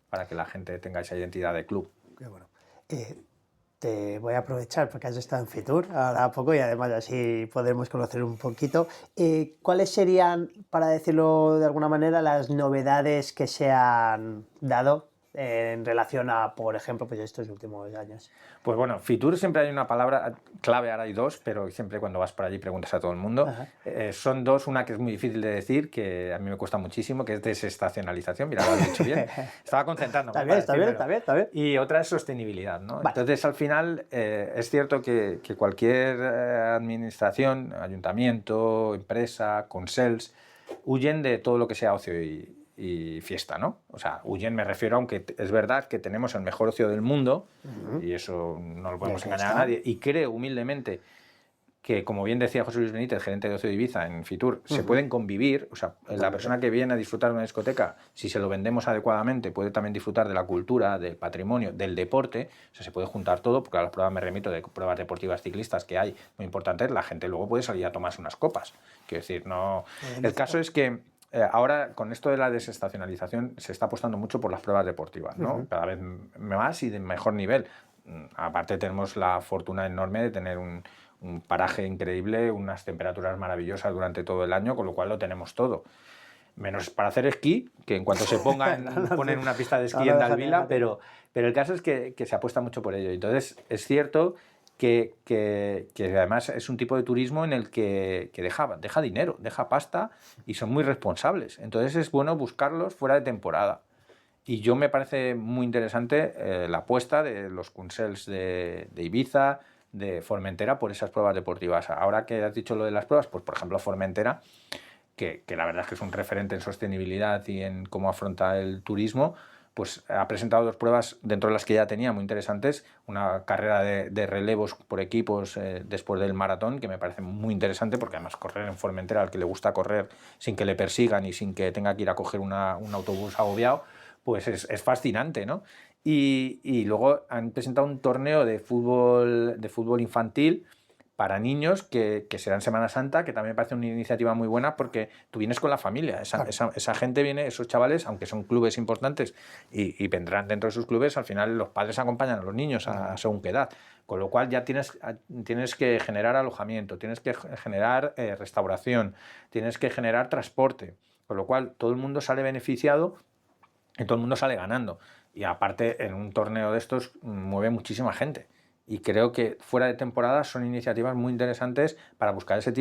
para que la gente tenga esa identidad de club. Qué bueno. Te voy a aprovechar porque has estado en Fitur ahora a poco y además así podremos conocer un poquito. ¿Cuáles serían, para decirlo de alguna manera, las novedades que se han dado en relación a, por ejemplo, pues estos últimos años? Pues bueno, Fitur siempre hay una palabra clave, ahora hay dos, pero siempre cuando vas por allí preguntas a todo el mundo. Son dos, una que es muy difícil de decir, que a mí me cuesta muchísimo, que es desestacionalización. Mira, lo has dicho bien. Estaba concentrando. Está bien. Y otra es sostenibilidad, ¿no? Vale. Entonces, al final, es cierto que cualquier administración, ayuntamiento, empresa, consels, huyen de todo lo que sea ocio y fiesta, ¿no? O sea, huyen, me refiero, aunque es verdad que tenemos el mejor ocio del mundo, y eso no lo podemos engañar a nadie, y creo humildemente que, como bien decía José Luis Benítez, gerente de Ocio de Ibiza en Fitur, se pueden convivir, o sea, la persona que viene a disfrutar de una discoteca, si se lo vendemos adecuadamente, puede también disfrutar de la cultura, del patrimonio, del deporte, o sea, se puede juntar todo, porque a las pruebas me remito de pruebas deportivas ciclistas que hay, muy importantes, la gente luego puede salir a tomarse unas copas, quiero decir, no... El caso es que ahora, con esto de la desestacionalización, se está apostando mucho por las pruebas deportivas, ¿no? Cada vez más y de mejor nivel. Aparte tenemos la fortuna enorme de tener un paraje increíble, unas temperaturas maravillosas durante todo el año, con lo cual lo tenemos todo. Menos para hacer esquí, que en cuanto se ponen una pista de esquí en Dalvila, pero el caso es que se apuesta mucho por ello. Entonces, es cierto que además es un tipo de turismo en el que deja dinero, deja pasta y son muy responsables. Entonces es bueno buscarlos fuera de temporada. Y yo me parece muy interesante la apuesta de los consels de Ibiza, de Formentera, por esas pruebas deportivas. Ahora que has dicho lo de las pruebas, pues por ejemplo Formentera, que la verdad es que es un referente en sostenibilidad y en cómo afronta el turismo, pues ha presentado 2 pruebas dentro de las que ya tenía muy interesantes, una carrera de relevos por equipos después del maratón, que me parece muy interesante, porque además correr en Formentera, al que le gusta correr sin que le persigan y sin que tenga que ir a coger un autobús agobiado, pues es fascinante, ¿no? Y luego han presentado un torneo de fútbol infantil para niños que será en Semana Santa, que también me parece una iniciativa muy buena porque tú vienes con la familia, esa gente viene, esos chavales, aunque son clubes importantes y vendrán dentro de sus clubes, al final los padres acompañan a los niños a según qué edad, con lo cual ya tienes que generar alojamiento, tienes que generar restauración, tienes que generar transporte, con lo cual todo el mundo sale beneficiado y todo el mundo sale ganando. Y aparte, en un torneo de estos mueve muchísima gente. Y creo que fuera de temporada son iniciativas muy interesantes para buscar ese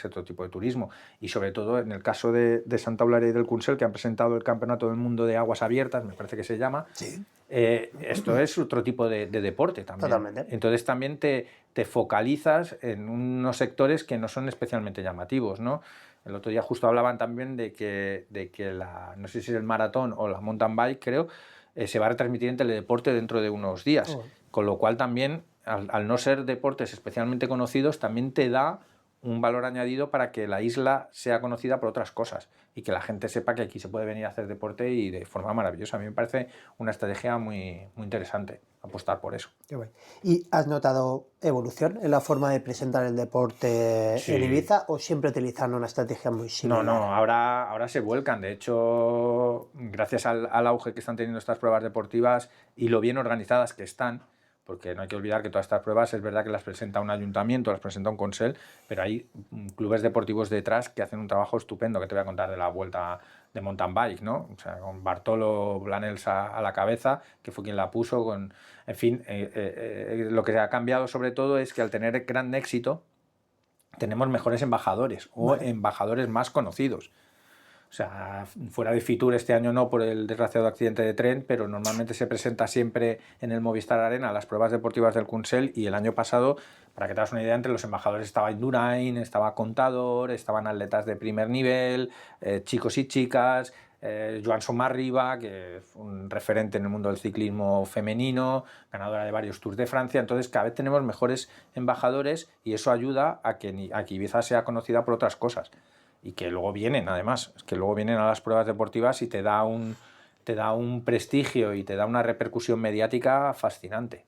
otro tipo de turismo. Y sobre todo en el caso de Santa Eulalia y del Consell, que han presentado el Campeonato del Mundo de Aguas Abiertas, me parece que se llama. Sí. Esto es otro tipo de deporte también. Totalmente. Entonces también te focalizas en unos sectores que no son especialmente llamativos, ¿no? El otro día justo hablaban también de que no sé si es el maratón o la mountain bike, creo, se va a retransmitir en teledeporte dentro de unos días. Con lo cual también, al no ser deportes especialmente conocidos, también te da un valor añadido para que la isla sea conocida por otras cosas y que la gente sepa que aquí se puede venir a hacer deporte y de forma maravillosa. A mí me parece una estrategia muy, muy interesante apostar por eso. Qué bueno. ¿Y has notado evolución en la forma de presentar el deporte en Ibiza o siempre utilizando una estrategia muy similar? No, ahora se vuelcan. De hecho, gracias al auge que están teniendo estas pruebas deportivas y lo bien organizadas que están, porque no hay que olvidar que todas estas pruebas es verdad que las presenta un ayuntamiento, las presenta un consell, pero hay clubes deportivos detrás que hacen un trabajo estupendo, que te voy a contar de la Vuelta de mountain bike, ¿no? O sea, con Bartolo Blanels a la cabeza, que fue quien la puso. En fin, lo que ha cambiado sobre todo es que al tener gran éxito tenemos mejores embajadores o embajadores más conocidos. O sea, fuera de Fitur este año no por el desgraciado accidente de tren, pero normalmente se presenta siempre en el Movistar Arena las pruebas deportivas del Consell, y el año pasado, para que te hagas una idea, entre los embajadores estaba Indurain, estaba Contador, estaban atletas de primer nivel, chicos y chicas, Joan Somarriba, que es un referente en el mundo del ciclismo femenino, ganadora de varios Tours de Francia. Entonces cada vez tenemos mejores embajadores y eso ayuda a que Ibiza sea conocida por otras cosas. Y que luego vienen, además, que luego vienen a las pruebas deportivas y te da un prestigio y te da una repercusión mediática fascinante.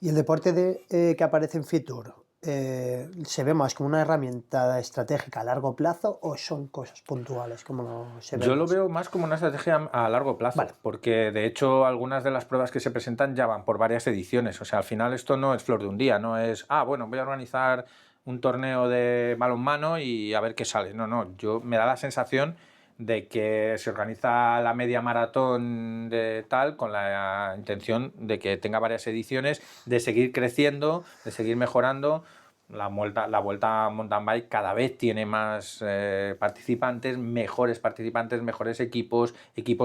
¿Y el deporte que aparece en Fitur se ve más como una herramienta estratégica a largo plazo o son cosas puntuales? Como se ve Yo lo veo más como una estrategia a largo plazo, porque de hecho algunas de las pruebas que se presentan ya van por varias ediciones. O sea, al final esto no es flor de un día, no es, bueno, voy a organizar un torneo de balonmano y a ver qué sale. No, me da la sensación de que se organiza la media maratón de tal con la intención de que tenga varias ediciones, de seguir creciendo, de seguir mejorando. La vuelta a mountain bike cada vez tiene más participantes, mejores equipos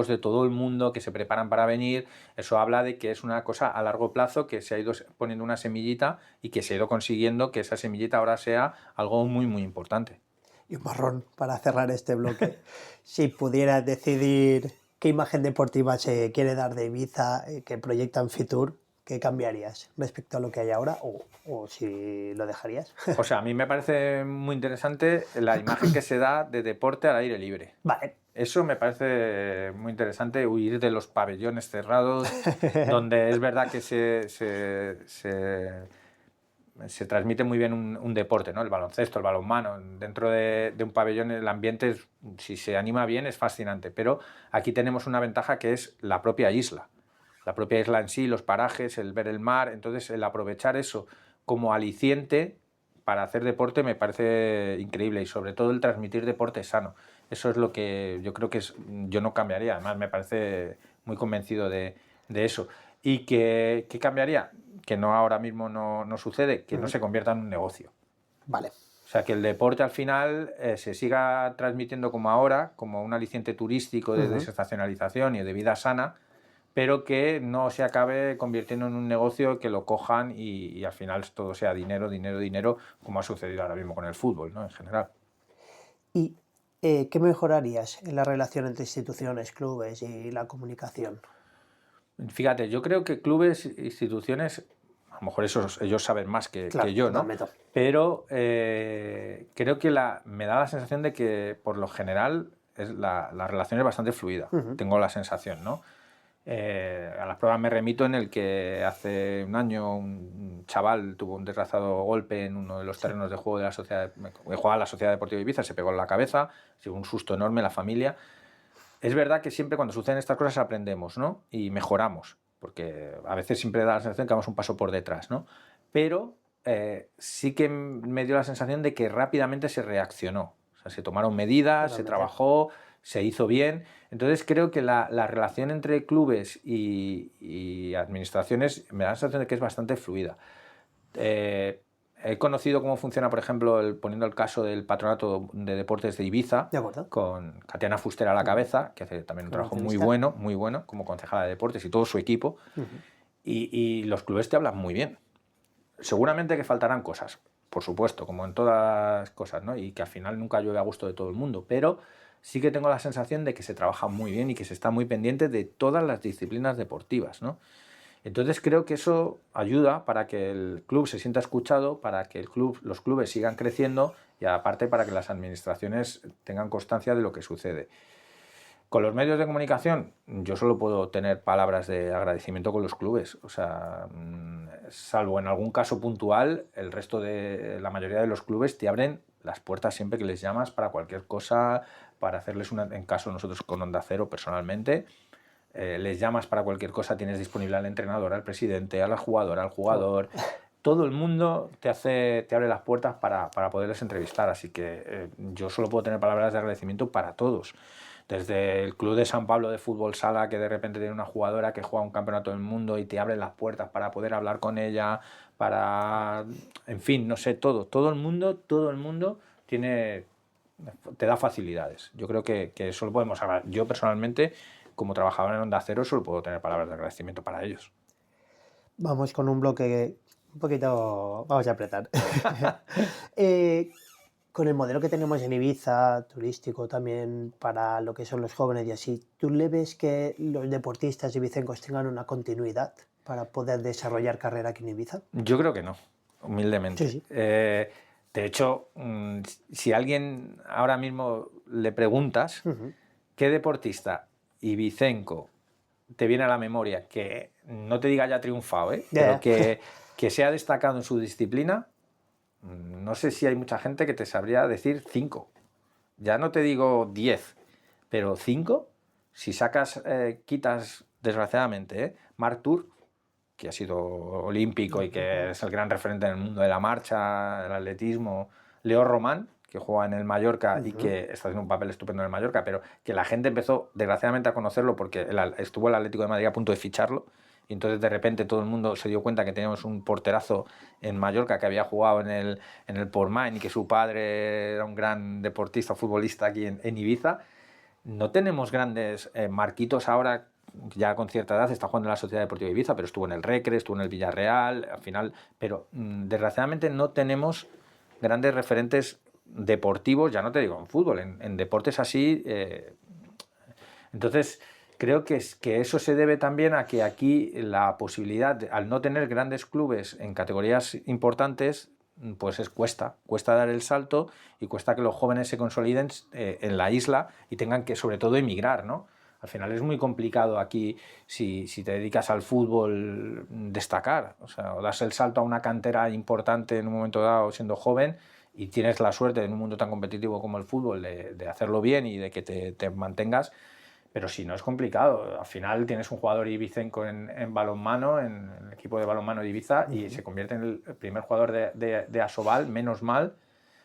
de todo el mundo que se preparan para venir. Eso habla de que es una cosa a largo plazo, que se ha ido poniendo una semillita y que se ha ido consiguiendo que esa semillita ahora sea algo muy, muy importante. Y un marrón para cerrar este bloque. Si pudieras decidir qué imagen deportiva se quiere dar de Ibiza, que proyecta en Fitur, ¿qué cambiarías respecto a lo que hay ahora o si lo dejarías? O sea, a mí me parece muy interesante la imagen que se da de deporte al aire libre. Vale. Eso me parece muy interesante, huir de los pabellones cerrados, donde es verdad que se transmite muy bien un deporte, ¿no? El baloncesto, el balonmano. Dentro de un pabellón el ambiente, si se anima bien, es fascinante. Pero aquí tenemos una ventaja que es la propia isla. La propia isla en sí, los parajes, el ver el mar. Entonces, el aprovechar eso como aliciente para hacer deporte me parece increíble, y sobre todo el transmitir deporte sano. Eso es lo que yo creo que yo no cambiaría. Además, me parece muy convencido de eso. ¿Y qué cambiaría? Que no, ahora mismo no sucede, que no se convierta en un negocio. Vale. O sea, que el deporte al final se siga transmitiendo como ahora, como un aliciente turístico de desestacionalización y de vida sana, pero que no se acabe convirtiendo en un negocio que lo cojan y al final todo sea dinero, dinero, dinero, como ha sucedido ahora mismo con el fútbol, ¿no? En general. ¿Y qué mejorarías en la relación entre instituciones, clubes y la comunicación? Fíjate, yo creo que clubes, instituciones, a lo mejor ellos saben más que yo, ¿no? Pero creo que me da la sensación de que por lo general la relación es bastante fluida. Tengo la sensación, ¿no? A las pruebas me remito en el que hace un año un chaval tuvo un desgraciado golpe en uno de los terrenos de juego de jugaba la Sociedad Deportiva Ibiza, se pegó en la cabeza, tuvo un susto enorme la familia. Es verdad que siempre cuando suceden estas cosas aprendemos, ¿no? Y mejoramos, porque a veces siempre da la sensación que vamos un paso por detrás, ¿no? Pero sí que me dio la sensación de que rápidamente se reaccionó. O sea, se tomaron medidas, se trabajó, se hizo bien. Entonces creo que la relación entre clubes y administraciones me da la sensación de que es bastante fluida. He conocido cómo funciona, por ejemplo, poniendo el caso del Patronato de Deportes de Ibiza, con Katiana Fuster a la cabeza, que hace también un trabajo muy bueno, como concejala de deportes y todo su equipo. Y los clubes te hablan muy bien. Seguramente que faltarán cosas, por supuesto, como en todas las cosas, ¿no? Y que al final nunca llueve a gusto de todo el mundo, pero sí que tengo la sensación de que se trabaja muy bien y que se está muy pendiente de todas las disciplinas deportivas, ¿no? Entonces creo que eso ayuda para que el club se sienta escuchado, para que los clubes sigan creciendo y aparte para que las administraciones tengan constancia de lo que sucede. Con los medios de comunicación yo solo puedo tener palabras de agradecimiento con los clubes. O sea, salvo en algún caso puntual, el resto de la mayoría de los clubes te abren las puertas siempre que les llamas para cualquier cosa, para hacerles en caso nosotros con Onda Cero personalmente. Les llamas para cualquier cosa, tienes disponible al entrenador, al presidente, a la jugadora, al jugador. Todo el mundo te abre las puertas para poderles entrevistar, así que yo solo puedo tener palabras de agradecimiento para todos. Desde el Club de San Pablo de Fútbol Sala, que de repente tiene una jugadora que juega un campeonato del mundo y te abre las puertas para poder hablar con ella, en fin, no sé, todo el mundo te da facilidades. Yo creo que eso lo podemos hablar. Yo personalmente, como trabajador en Onda Cero, solo puedo tener palabras de agradecimiento para ellos. Vamos con un bloque un poquito... Vamos a apretar. Con el modelo que tenemos en Ibiza, turístico también para lo que son los jóvenes y así, ¿tú le ves que los deportistas ibicencos tengan una continuidad para poder desarrollar carrera aquí en Ibiza? Yo creo que no, humildemente. Sí. De hecho, si a alguien ahora mismo le preguntas qué deportista ibicenco te viene a la memoria, que no te diga ya triunfado, pero que se ha destacado en su disciplina, no sé si hay mucha gente que te sabría decir 5. Ya no te digo 10, pero 5, si quitas, desgraciadamente, Marc Tour, que ha sido olímpico y que es el gran referente en el mundo de la marcha, el atletismo, Leo Román, que juega en el Mallorca y que está haciendo un papel estupendo en el Mallorca, pero que la gente empezó, desgraciadamente, a conocerlo porque estuvo el Atlético de Madrid a punto de ficharlo, y entonces de repente todo el mundo se dio cuenta que teníamos un porterazo en Mallorca que había jugado en el Portmany y que su padre era un gran deportista, futbolista aquí en Ibiza. No tenemos grandes marquitos ahora, ya con cierta edad está jugando en la Sociedad Deportiva Ibiza, pero estuvo en el Recre, estuvo en el Villarreal, al final, pero desgraciadamente no tenemos grandes referentes deportivos, ya no te digo en fútbol, en deportes así. Entonces, creo que eso se debe también a que aquí la posibilidad, al no tener grandes clubes en categorías importantes, pues cuesta dar el salto y cuesta que los jóvenes se consoliden en la isla y tengan que, sobre todo, emigrar, ¿no? Al final es muy complicado aquí, si te dedicas al fútbol, destacar. O sea, o das el salto a una cantera importante en un momento dado siendo joven y tienes la suerte en un mundo tan competitivo como el fútbol de hacerlo bien y de que te mantengas. Pero si no, es complicado. Al final tienes un jugador ibicenco en balonmano, en el equipo de balonmano de Ibiza, y se convierte en el primer jugador de Asobal, menos mal.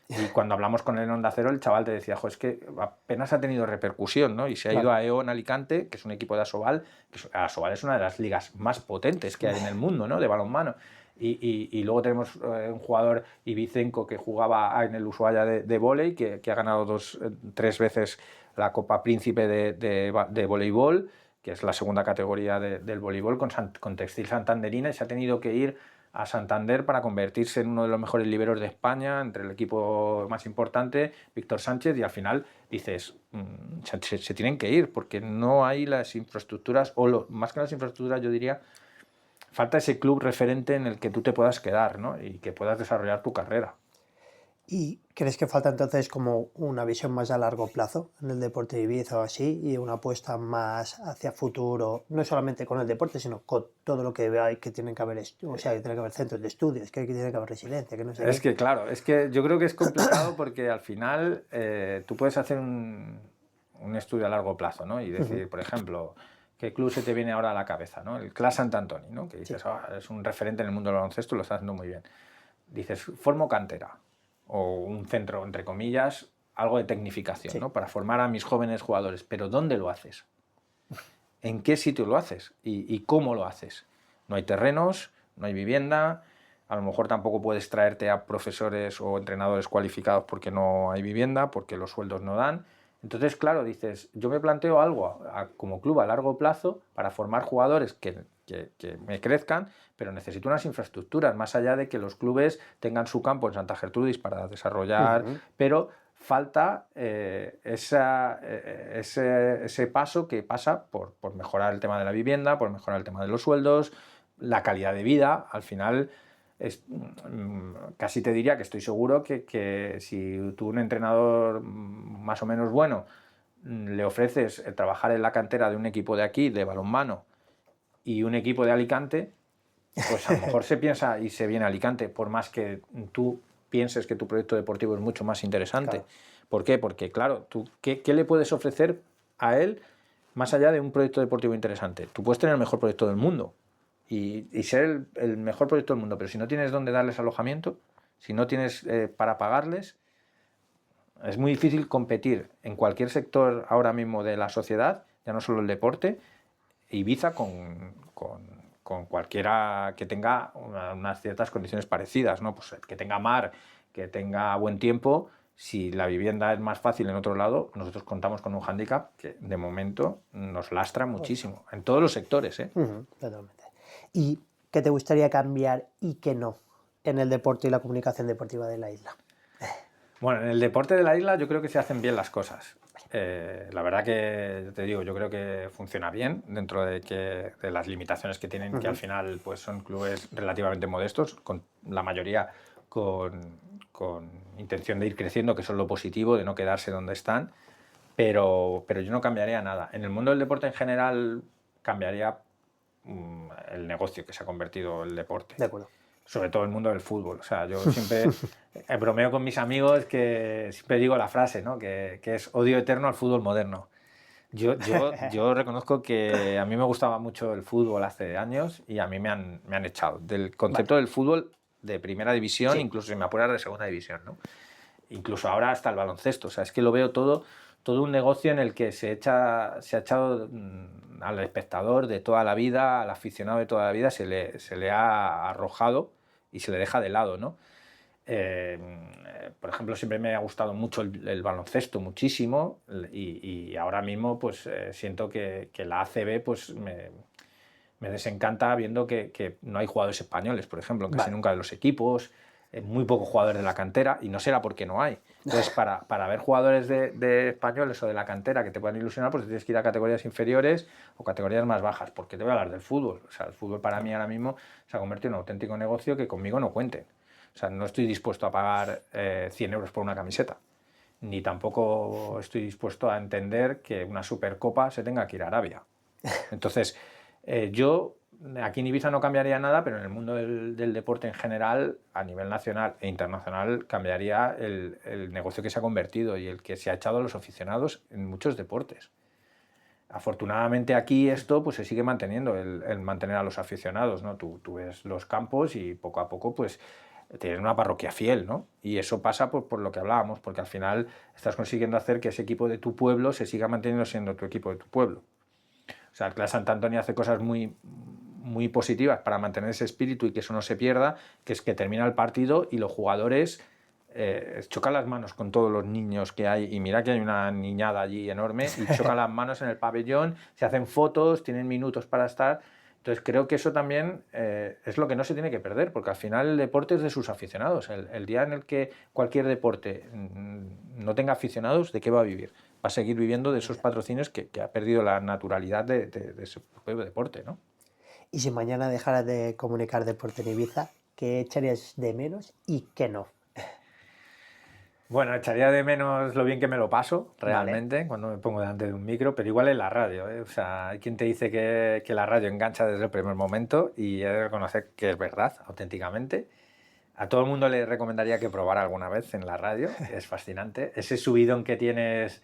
Y cuando hablamos con él en Onda Cero, el chaval te decía, es que apenas ha tenido repercusión, ¿no? Y se ha ido a EON Alicante, que es un equipo de Asobal, que Asobal es una de las ligas más potentes que hay en el mundo, ¿no? De balonmano. Y luego tenemos un jugador ibicenco que jugaba en el Ushuaia de vóley, que ha ganado 3 veces la Copa Príncipe de voleibol, que es la segunda categoría del voleibol, con Textil Santanderina, y se ha tenido que ir a Santander para convertirse en uno de los mejores liberos de España, entre el equipo más importante, Víctor Sánchez, y al final dices, se tienen que ir, porque no hay las infraestructuras, más que las infraestructuras, yo diría, falta ese club referente en el que tú te puedas quedar, ¿no? Y que puedas desarrollar tu carrera. ¿Y crees que falta entonces como una visión más a largo plazo en el deporte de Ibiza o así, y una apuesta más hacia futuro, no solamente con el deporte, sino con todo lo que hay, que tienen que haber, o sea, que tiene que haber centros de estudios, que tiene que haber residencia, que no sé Es que claro, es que yo creo que es complicado porque al final tú puedes hacer un estudio a largo plazo, ¿no? Y decir, por ejemplo, ¿qué club se te viene ahora a la cabeza, ¿no? El CLAS Sant Antoni, ¿no? Que dices, es un referente en el mundo del baloncesto, lo está haciendo muy bien. Dices, formo cantera, o un centro, entre comillas, algo de tecnificación, ¿no? Para formar a mis jóvenes jugadores. Pero ¿dónde lo haces? ¿En qué sitio lo haces? ¿Y cómo lo haces? No hay terrenos, no hay vivienda, a lo mejor tampoco puedes traerte a profesores o entrenadores cualificados porque no hay vivienda, porque los sueldos no dan. Entonces, claro, dices, yo me planteo algo como club a largo plazo para formar jugadores que me crezcan, pero necesito unas infraestructuras, más allá de que los clubes tengan su campo en Santa Gertrudis para desarrollar, pero falta ese paso que pasa por mejorar el tema de la vivienda, por mejorar el tema de los sueldos, la calidad de vida. Al final, casi te diría que estoy seguro que si tú, un entrenador más o menos bueno, le ofreces trabajar en la cantera de un equipo de aquí, de balonmano, y un equipo de Alicante, pues a lo mejor se piensa y se viene a Alicante, por más que tú pienses que tu proyecto deportivo es mucho más interesante. Claro. ¿Por qué? Porque, claro, tú, ¿qué le puedes ofrecer a él más allá de un proyecto deportivo interesante? Tú puedes tener el mejor proyecto del mundo y ser el mejor proyecto del mundo, pero si no tienes dónde darles alojamiento, si no tienes para pagarles, Es muy difícil competir en cualquier sector ahora mismo de la sociedad, ya no solo el deporte, Ibiza con cualquiera que tenga unas ciertas condiciones parecidas, ¿no? Pues que tenga mar, que tenga buen tiempo. Si la vivienda es más fácil en otro lado, nosotros contamos con un hándicap que de momento nos lastra muchísimo, en todos los sectores, ¿eh? Totalmente. ¿Y qué te gustaría cambiar y qué no en el deporte y la comunicación deportiva de la isla? Bueno, en el deporte de la isla yo creo que se hacen bien las cosas. La verdad que, te digo, yo creo que funciona bien dentro de las limitaciones que tienen, que al final pues son clubes relativamente modestos, con la mayoría con intención de ir creciendo, que eso es lo positivo, de no quedarse donde están, pero yo no cambiaría nada. En el mundo del deporte en general cambiaría el negocio que se ha convertido el deporte. De acuerdo. Sobre todo el mundo del fútbol. O sea, yo siempre bromeo con mis amigos que siempre digo la frase, ¿no? Que es odio eterno al fútbol moderno. Yo reconozco que a mí me gustaba mucho el fútbol hace años y a mí me han echado del concepto del fútbol de primera división, incluso si me apuras de segunda división, ¿no? Incluso ahora hasta el baloncesto. O sea, es que lo veo todo un negocio en el que se ha echado al espectador de toda la vida, al aficionado de toda la vida, se le ha arrojado y se le deja de lado, ¿no? Por ejemplo, siempre me ha gustado mucho el baloncesto, muchísimo, y ahora mismo pues siento que la ACB pues me desencanta viendo que no hay jugadores españoles, por ejemplo, casi nunca de los equipos, muy pocos jugadores de la cantera, y no será porque no hay. Entonces, para ver jugadores de españoles o de la cantera que te puedan ilusionar, pues tienes que ir a categorías inferiores o categorías más bajas, porque te voy a hablar del fútbol. O sea, el fútbol para mí ahora mismo se ha convertido en un auténtico negocio que conmigo no cuenten. O sea, no estoy dispuesto a pagar 100 euros por una camiseta, ni tampoco estoy dispuesto a entender que una Supercopa se tenga que ir a Arabia. Entonces, yo aquí en Ibiza no cambiaría nada, pero en el mundo del deporte en general, a nivel nacional e internacional, cambiaría el negocio que se ha convertido y el que se ha echado a los aficionados en muchos deportes. Afortunadamente aquí esto pues se sigue manteniendo, el mantener a los aficionados, ¿no? Tú ves los campos y poco a poco pues tienen una parroquia fiel, ¿no? Y eso pasa por lo que hablábamos, porque al final estás consiguiendo hacer que ese equipo de tu pueblo se siga manteniendo siendo tu equipo de tu pueblo. O sea, el Club Sant Antoni hace cosas muy positivas para mantener ese espíritu y que eso no se pierda, que es que termina el partido y los jugadores chocan las manos con todos los niños que hay, y mira que hay una niñada allí enorme, y chocan las manos en el pabellón, se hacen fotos, tienen minutos para estar. Entonces creo que eso también es lo que no se tiene que perder, porque al final el deporte es de sus aficionados. El día en el que cualquier deporte no tenga aficionados, ¿de qué va a vivir? Va a seguir viviendo de esos patrocinios que ha perdido la naturalidad de ese propio deporte, ¿no? Y si mañana dejaras de comunicar deporte en Ibiza, ¿qué echarías de menos y qué no? Bueno, echaría de menos lo bien que me lo paso realmente cuando me pongo delante de un micro, pero igual en la radio, ¿eh? O sea, hay quien te dice que la radio engancha desde el primer momento, y he de reconocer que es verdad, auténticamente. A todo el mundo le recomendaría que probara alguna vez en la radio, es fascinante. Ese subidón que tienes,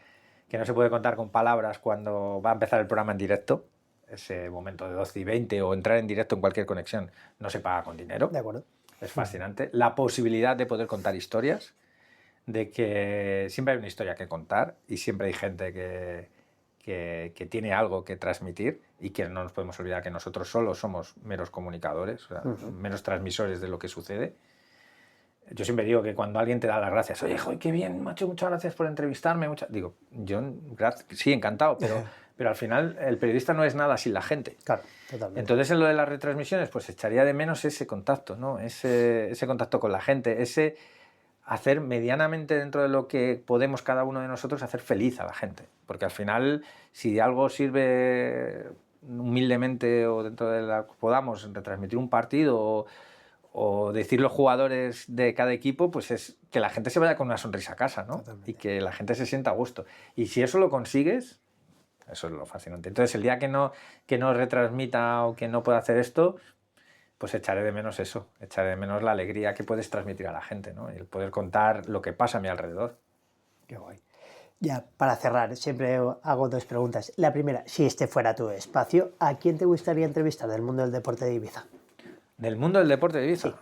que no se puede contar con palabras cuando va a empezar el programa en directo, ese momento de 12:20 o entrar en directo en cualquier conexión, no se paga con dinero. De acuerdo. Es fascinante. La posibilidad de poder contar historias, de que siempre hay una historia que contar y siempre hay gente que tiene algo que transmitir, y que no nos podemos olvidar que nosotros solo somos meros comunicadores, o sea, meros transmisores de lo que sucede. Yo siempre digo que cuando alguien te da las gracias, oye, joder, qué bien, macho, muchas gracias por entrevistarme. Digo, yo, sí, encantado, pero al final el periodista no es nada sin la gente. Claro, totalmente. Entonces, en lo de las retransmisiones, pues echaría de menos ese contacto, ¿no? Ese contacto con la gente, ese hacer medianamente, dentro de lo que podemos cada uno de nosotros, hacer feliz a la gente. Porque al final, si algo sirve humildemente o dentro de la que podamos retransmitir un partido o decir los jugadores de cada equipo, pues es que la gente se vaya con una sonrisa a casa, ¿no? Totalmente. Y que la gente se sienta a gusto. Y si eso lo consigues, eso es lo fascinante. Entonces, el día que no retransmita o que no pueda hacer esto, pues echaré de menos eso, echaré de menos la alegría que puedes transmitir a la gente, ¿no? Y el poder contar lo que pasa a mi alrededor. Qué guay. Ya, para cerrar, siempre hago dos preguntas. La primera, si este fuera tu espacio, ¿a quién te gustaría entrevistar del mundo del deporte de Ibiza? ¿Del mundo del deporte de Ibiza? Sí.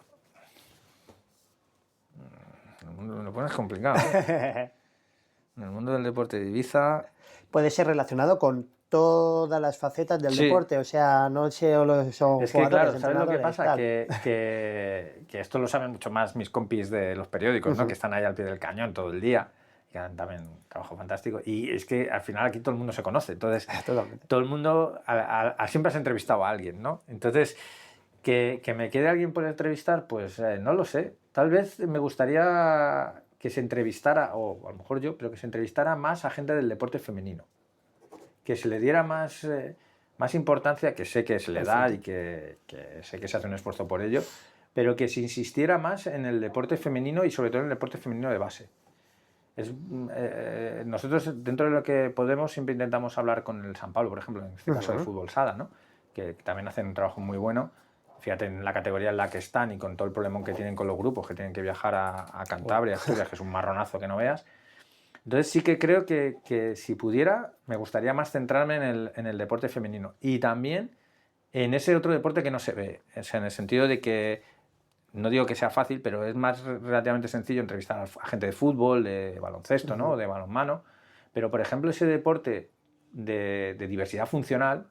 Me lo pones complicado, ¿eh? En el mundo del deporte de Ibiza... Puede ser relacionado con todas las facetas del deporte, o sea, no solo son es que, jugadores, claro, ¿sabes lo que pasa? tal. Que esto lo saben mucho más mis compis de los periódicos, ¿no? Que están ahí al pie del cañón todo el día, que hacen también un trabajo fantástico, y es que al final aquí todo el mundo se conoce, entonces todo el mundo siempre has entrevistado a alguien, ¿no? Entonces, que me quede alguien por entrevistar, pues no lo sé, tal vez me gustaría que se entrevistara, o a lo mejor yo, pero que se entrevistara más a gente del deporte femenino, que se le diera más importancia, que sé que se le da y que sé que se hace un esfuerzo por ello, pero que se insistiera más en el deporte femenino y sobre todo en el deporte femenino de base. Nosotros, dentro de lo que podemos, siempre intentamos hablar con el San Pablo, por ejemplo, en este caso del fútbol sala, ¿no? Que también hacen un trabajo muy bueno. Fíjate en la categoría en la que están y con todo el problema que tienen con los grupos, que tienen que viajar a Cantabria, Asturias, que es un marronazo que no veas. Entonces sí que creo que si pudiera, me gustaría más centrarme en el deporte femenino. Y también en ese otro deporte que no se ve. O sea, en el sentido de que, no digo que sea fácil, pero es más relativamente sencillo entrevistar a gente de fútbol, de baloncesto, ¿no? O de balonmano. Pero, por ejemplo, ese deporte de diversidad funcional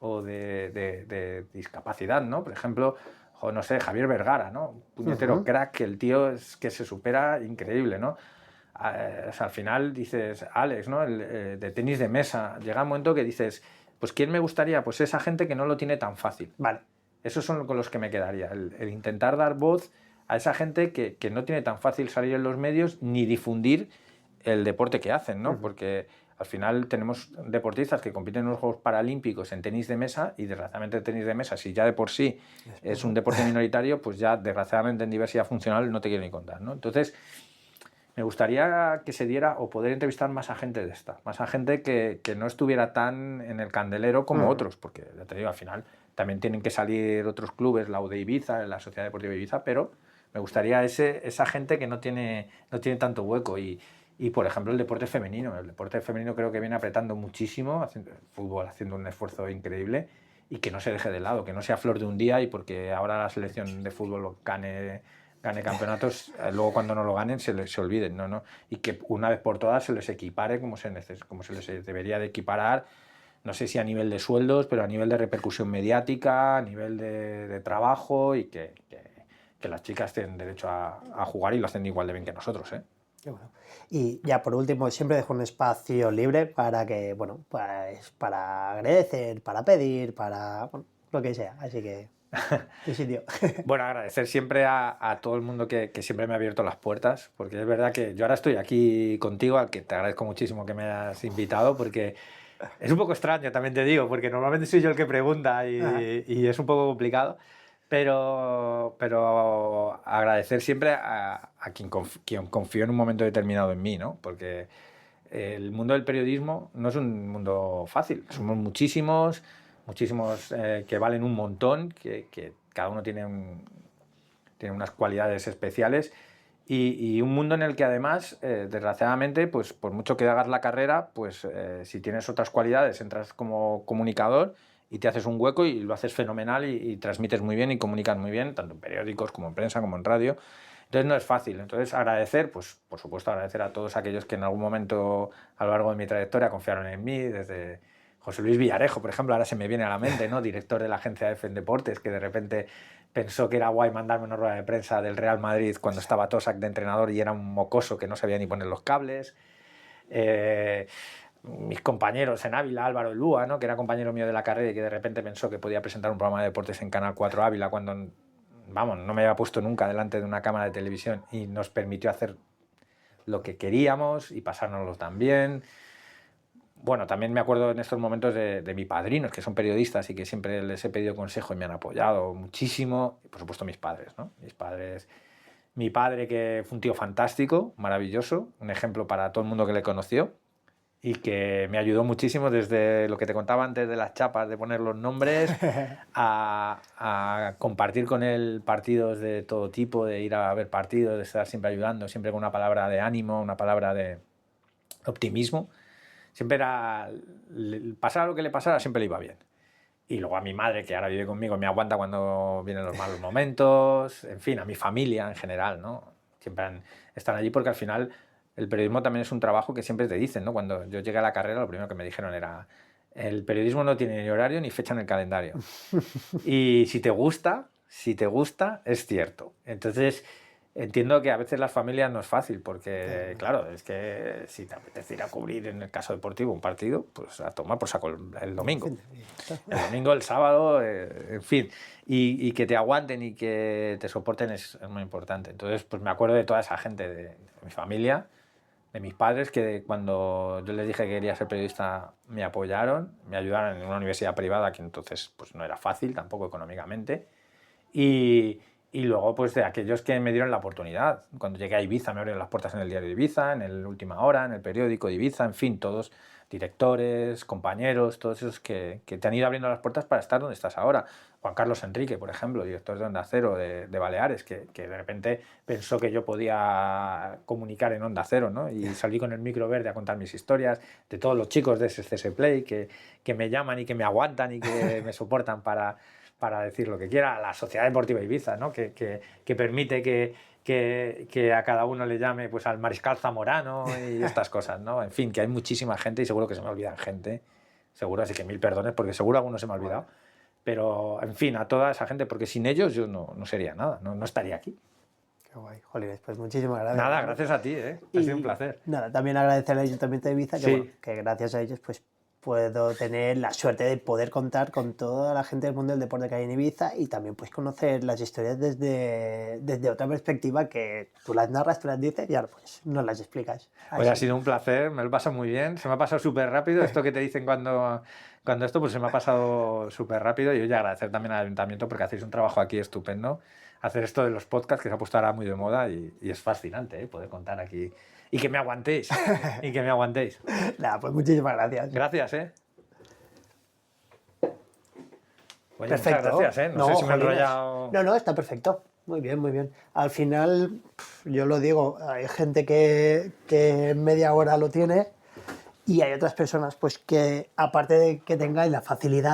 o de discapacidad, ¿no? Por ejemplo, no sé, Javier Vergara, ¿no? Un puñetero crack, que el tío es que se supera increíble, ¿no? O sea, al final dices, Alex, ¿no? De tenis de mesa, llega un momento que dices, pues ¿quién me gustaría? Pues esa gente que no lo tiene tan fácil. Vale. Esos son con los que me quedaría, el intentar dar voz a esa gente que no tiene tan fácil salir en los medios ni difundir el deporte que hacen, ¿no? Porque al final tenemos deportistas que compiten en los Juegos Paralímpicos en tenis de mesa y desgraciadamente el tenis de mesa, si ya de por sí es un deporte minoritario, pues ya desgraciadamente en diversidad funcional no te quiero ni contar, ¿no? Entonces, me gustaría que se diera o poder entrevistar más a gente de esta, más a gente que no estuviera tan en el candelero como otros, porque ya te digo, al final también tienen que salir otros clubes, la UD Ibiza, la Sociedad Deportiva Ibiza, pero me gustaría esa gente que no tiene tanto hueco y por ejemplo el deporte femenino creo que viene apretando muchísimo, el fútbol haciendo un esfuerzo increíble y que no se deje de lado, que no sea flor de un día y porque ahora la selección de fútbol gane campeonatos, luego cuando no lo ganen se olviden, ¿no? Y que una vez por todas se les equipare como se les debería de equiparar, no sé si a nivel de sueldos, pero a nivel de repercusión mediática, a nivel de trabajo y que las chicas tienen derecho a jugar y lo hacen igual de bien que nosotros, ¿eh? Bueno. Y ya por último, siempre dejo un espacio libre para que, bueno, pues para agradecer, para pedir, para bueno, lo que sea. Así que, tu sitio. Bueno, agradecer siempre a todo el mundo que siempre me ha abierto las puertas, porque es verdad que yo ahora estoy aquí contigo, al que te agradezco muchísimo que me hayas invitado, porque es un poco extraño, también te digo, porque normalmente soy yo el que pregunta y es un poco complicado, pero agradecer siempre a quien confió en un momento determinado en mí, ¿no? Porque el mundo del periodismo no es un mundo fácil, somos muchísimos que valen un montón, que cada uno tiene unas cualidades especiales y un mundo en el que además, desgraciadamente, pues por mucho que hagas la carrera, pues si tienes otras cualidades, entras como comunicador y te haces un hueco y lo haces fenomenal y transmites muy bien y comunicas muy bien, tanto en periódicos como en prensa, como en radio. Entonces no es fácil. Entonces agradecer, pues por supuesto agradecer a todos aquellos que en algún momento a lo largo de mi trayectoria confiaron en mí, desde José Luis Villarejo, por ejemplo, ahora se me viene a la mente, ¿no? Director de la agencia EFE en Deportes, que de repente pensó que era guay mandarme una rueda de prensa del Real Madrid cuando estaba Tosak de entrenador y era un mocoso que no sabía ni poner los cables. Mis compañeros en Ávila, Álvaro Lúa, ¿no? Que era compañero mío de la carrera y que de repente pensó que podía presentar un programa de deportes en Canal 4 Ávila cuando, vamos, no me había puesto nunca delante de una cámara de televisión y nos permitió hacer lo que queríamos y pasárnoslo tan bien. Bueno, también me acuerdo en estos momentos de mis padrinos, que son periodistas y que siempre les he pedido consejo y me han apoyado muchísimo. Y por supuesto mis padres, ¿no? Mis padres. Mi padre, que fue un tío fantástico, maravilloso, un ejemplo para todo el mundo que le conoció y que me ayudó muchísimo desde lo que te contaba antes de las chapas, de poner los nombres, a compartir con él partidos de todo tipo, de ir a ver partidos, de estar siempre ayudando, siempre con una palabra de ánimo, una palabra de optimismo. Siempre era, pasara lo que le pasara, siempre le iba bien. Y luego a mi madre, que ahora vive conmigo, me aguanta cuando vienen los malos momentos, en fin, a mi familia en general, ¿no? Siempre están allí porque al final el periodismo también es un trabajo que siempre te dicen, ¿no? Cuando yo llegué a la carrera, lo primero que me dijeron era, el periodismo no tiene ni horario ni fecha en el calendario. Y si te gusta, es cierto. Entonces, entiendo que a veces las familias no es fácil, porque, claro, es que si te apetece ir a cubrir, en el caso deportivo, un partido, pues a tomar por saco el domingo. El domingo, el sábado, en fin. Y que te aguanten y que te soporten es muy importante. Entonces, pues me acuerdo de toda esa gente de mi familia, de mis padres, que cuando yo les dije que quería ser periodista me apoyaron, me ayudaron en una universidad privada que entonces pues no era fácil tampoco económicamente, y luego pues de aquellos que me dieron la oportunidad. Cuando llegué a Ibiza me abrieron las puertas en el diario de Ibiza, en el Última Hora, en el periódico de Ibiza, en fin, todos directores, compañeros, todos esos que te han ido abriendo las puertas para estar donde estás ahora. Juan Carlos Enrique, por ejemplo, director de Onda Cero de Baleares, que de repente pensó que yo podía comunicar en Onda Cero, ¿no? Y salí con el micro verde a contar mis historias, de todos los chicos de SCS Play que me llaman y que me aguantan y que me soportan para decir lo que quiera, la Sociedad Deportiva Ibiza, ¿no? que permite que a cada uno le llame pues, al Mariscal Zamorano y estas cosas, ¿no? En fin, que hay muchísima gente y seguro que se me olvidan gente, seguro, así que 1000 perdones, porque seguro alguno se me ha olvidado. Pero, en fin, a toda esa gente, porque sin ellos yo no sería nada, no estaría aquí. Qué guay, Jolines, pues muchísimas gracias. Nada, gracias a ti, ha sido un placer. Nada, también agradecer al Ayuntamiento de Ibiza, que, sí. bueno, que gracias a ellos pues puedo tener la suerte de poder contar con toda la gente del mundo del deporte que hay en Ibiza y también pues conocer las historias desde otra perspectiva que tú las narras, tú las dices y ahora pues nos las explicas. Pues ha sido un placer, me lo he pasado muy bien, se me ha pasado súper rápido, esto que te dicen cuando esto pues se me ha pasado súper rápido, y yo ya agradecer también al Ayuntamiento porque hacéis un trabajo aquí estupendo, hacer esto de los podcasts que se ha puesto ahora muy de moda y es fascinante poder contar aquí. Y que me aguantéis, Nada, pues muchísimas gracias. Gracias, Oye, perfecto. Muchas gracias, No sé si me he enrollado... No, está perfecto. Muy bien, muy bien. Al final, yo lo digo, hay gente que en media hora lo tiene y hay otras personas pues que, aparte de que tengáis la facilidad